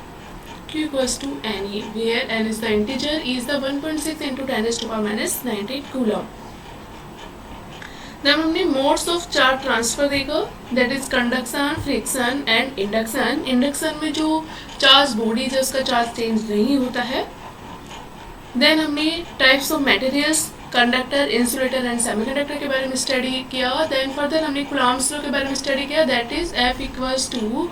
Q equals to Ne, where N is the integer, E is the 1.6 into 10 raised to power minus 19 coulomb. Then हमने modes of charge transfer देखा, that is conduction, friction and induction. Induction में जो charge body है उसका charge change नहीं होता है. Then हमने types of materials, conductor, insulator and semiconductor के बारे में स्टडी किया. देन फर्दर हमने कूलॉम्स लॉ के बारे में स्टडी किया, that is F equals to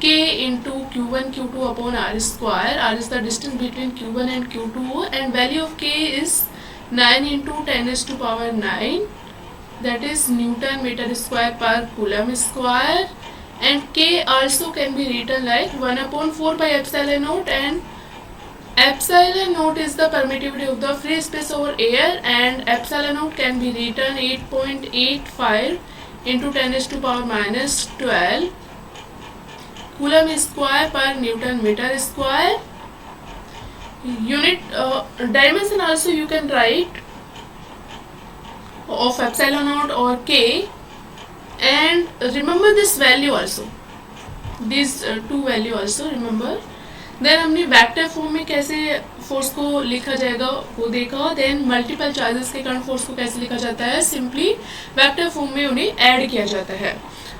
K into Q1 Q2 upon R square. R is the distance between Q1 and Q2 and value of K is 9 into 10 raised to power 9, that is Newton meter square per coulomb square, and K also can be written like 1 upon 4 by epsilon naught, and epsilon naught is the permittivity of the free space over air, and epsilon naught can be written 8.85 into 10 raised to power minus 12 coulomb square per newton metre square. Unit dimension also you can write of epsilon naught or K, and remember this value also, these two value also remember. Then हमने vector form में कैसे force को लिखा जाएगा वो देखा. Then multiple charges के कारण फोर्स को कैसे लिखा जाता है, सिंपली वेक्टर फॉर्म में उन्हें ऐड किया जाता है.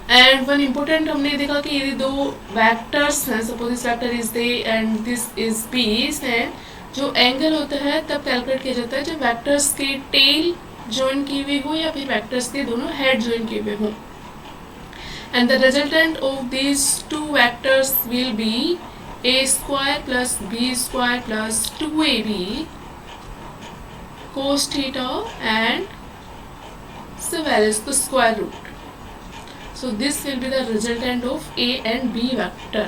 एंड वन इम्पोर्टेंट हमने देखा कि यदि दो वेक्टर्स हैं, suppose this vector is they and this is B, हैं जो एंगल होता है तब कैलकुलेट किया जाता है जब वेक्टर्स के टेल ज्वाइन किए हुए हो या फिर वेक्टर्स के दोनों हेड ज्वाइन किए हुए हो. And the resultant of these two vectors will be a square plus b square plus 2ab cos theta and so well as the square root. So this will be the resultant of a and b vector.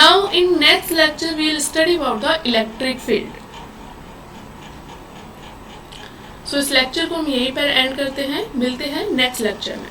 Now in next lecture we will study about the electric field. So इस lecture को हम यहीं पर and करते हैं, मिलते हैं next lecture में.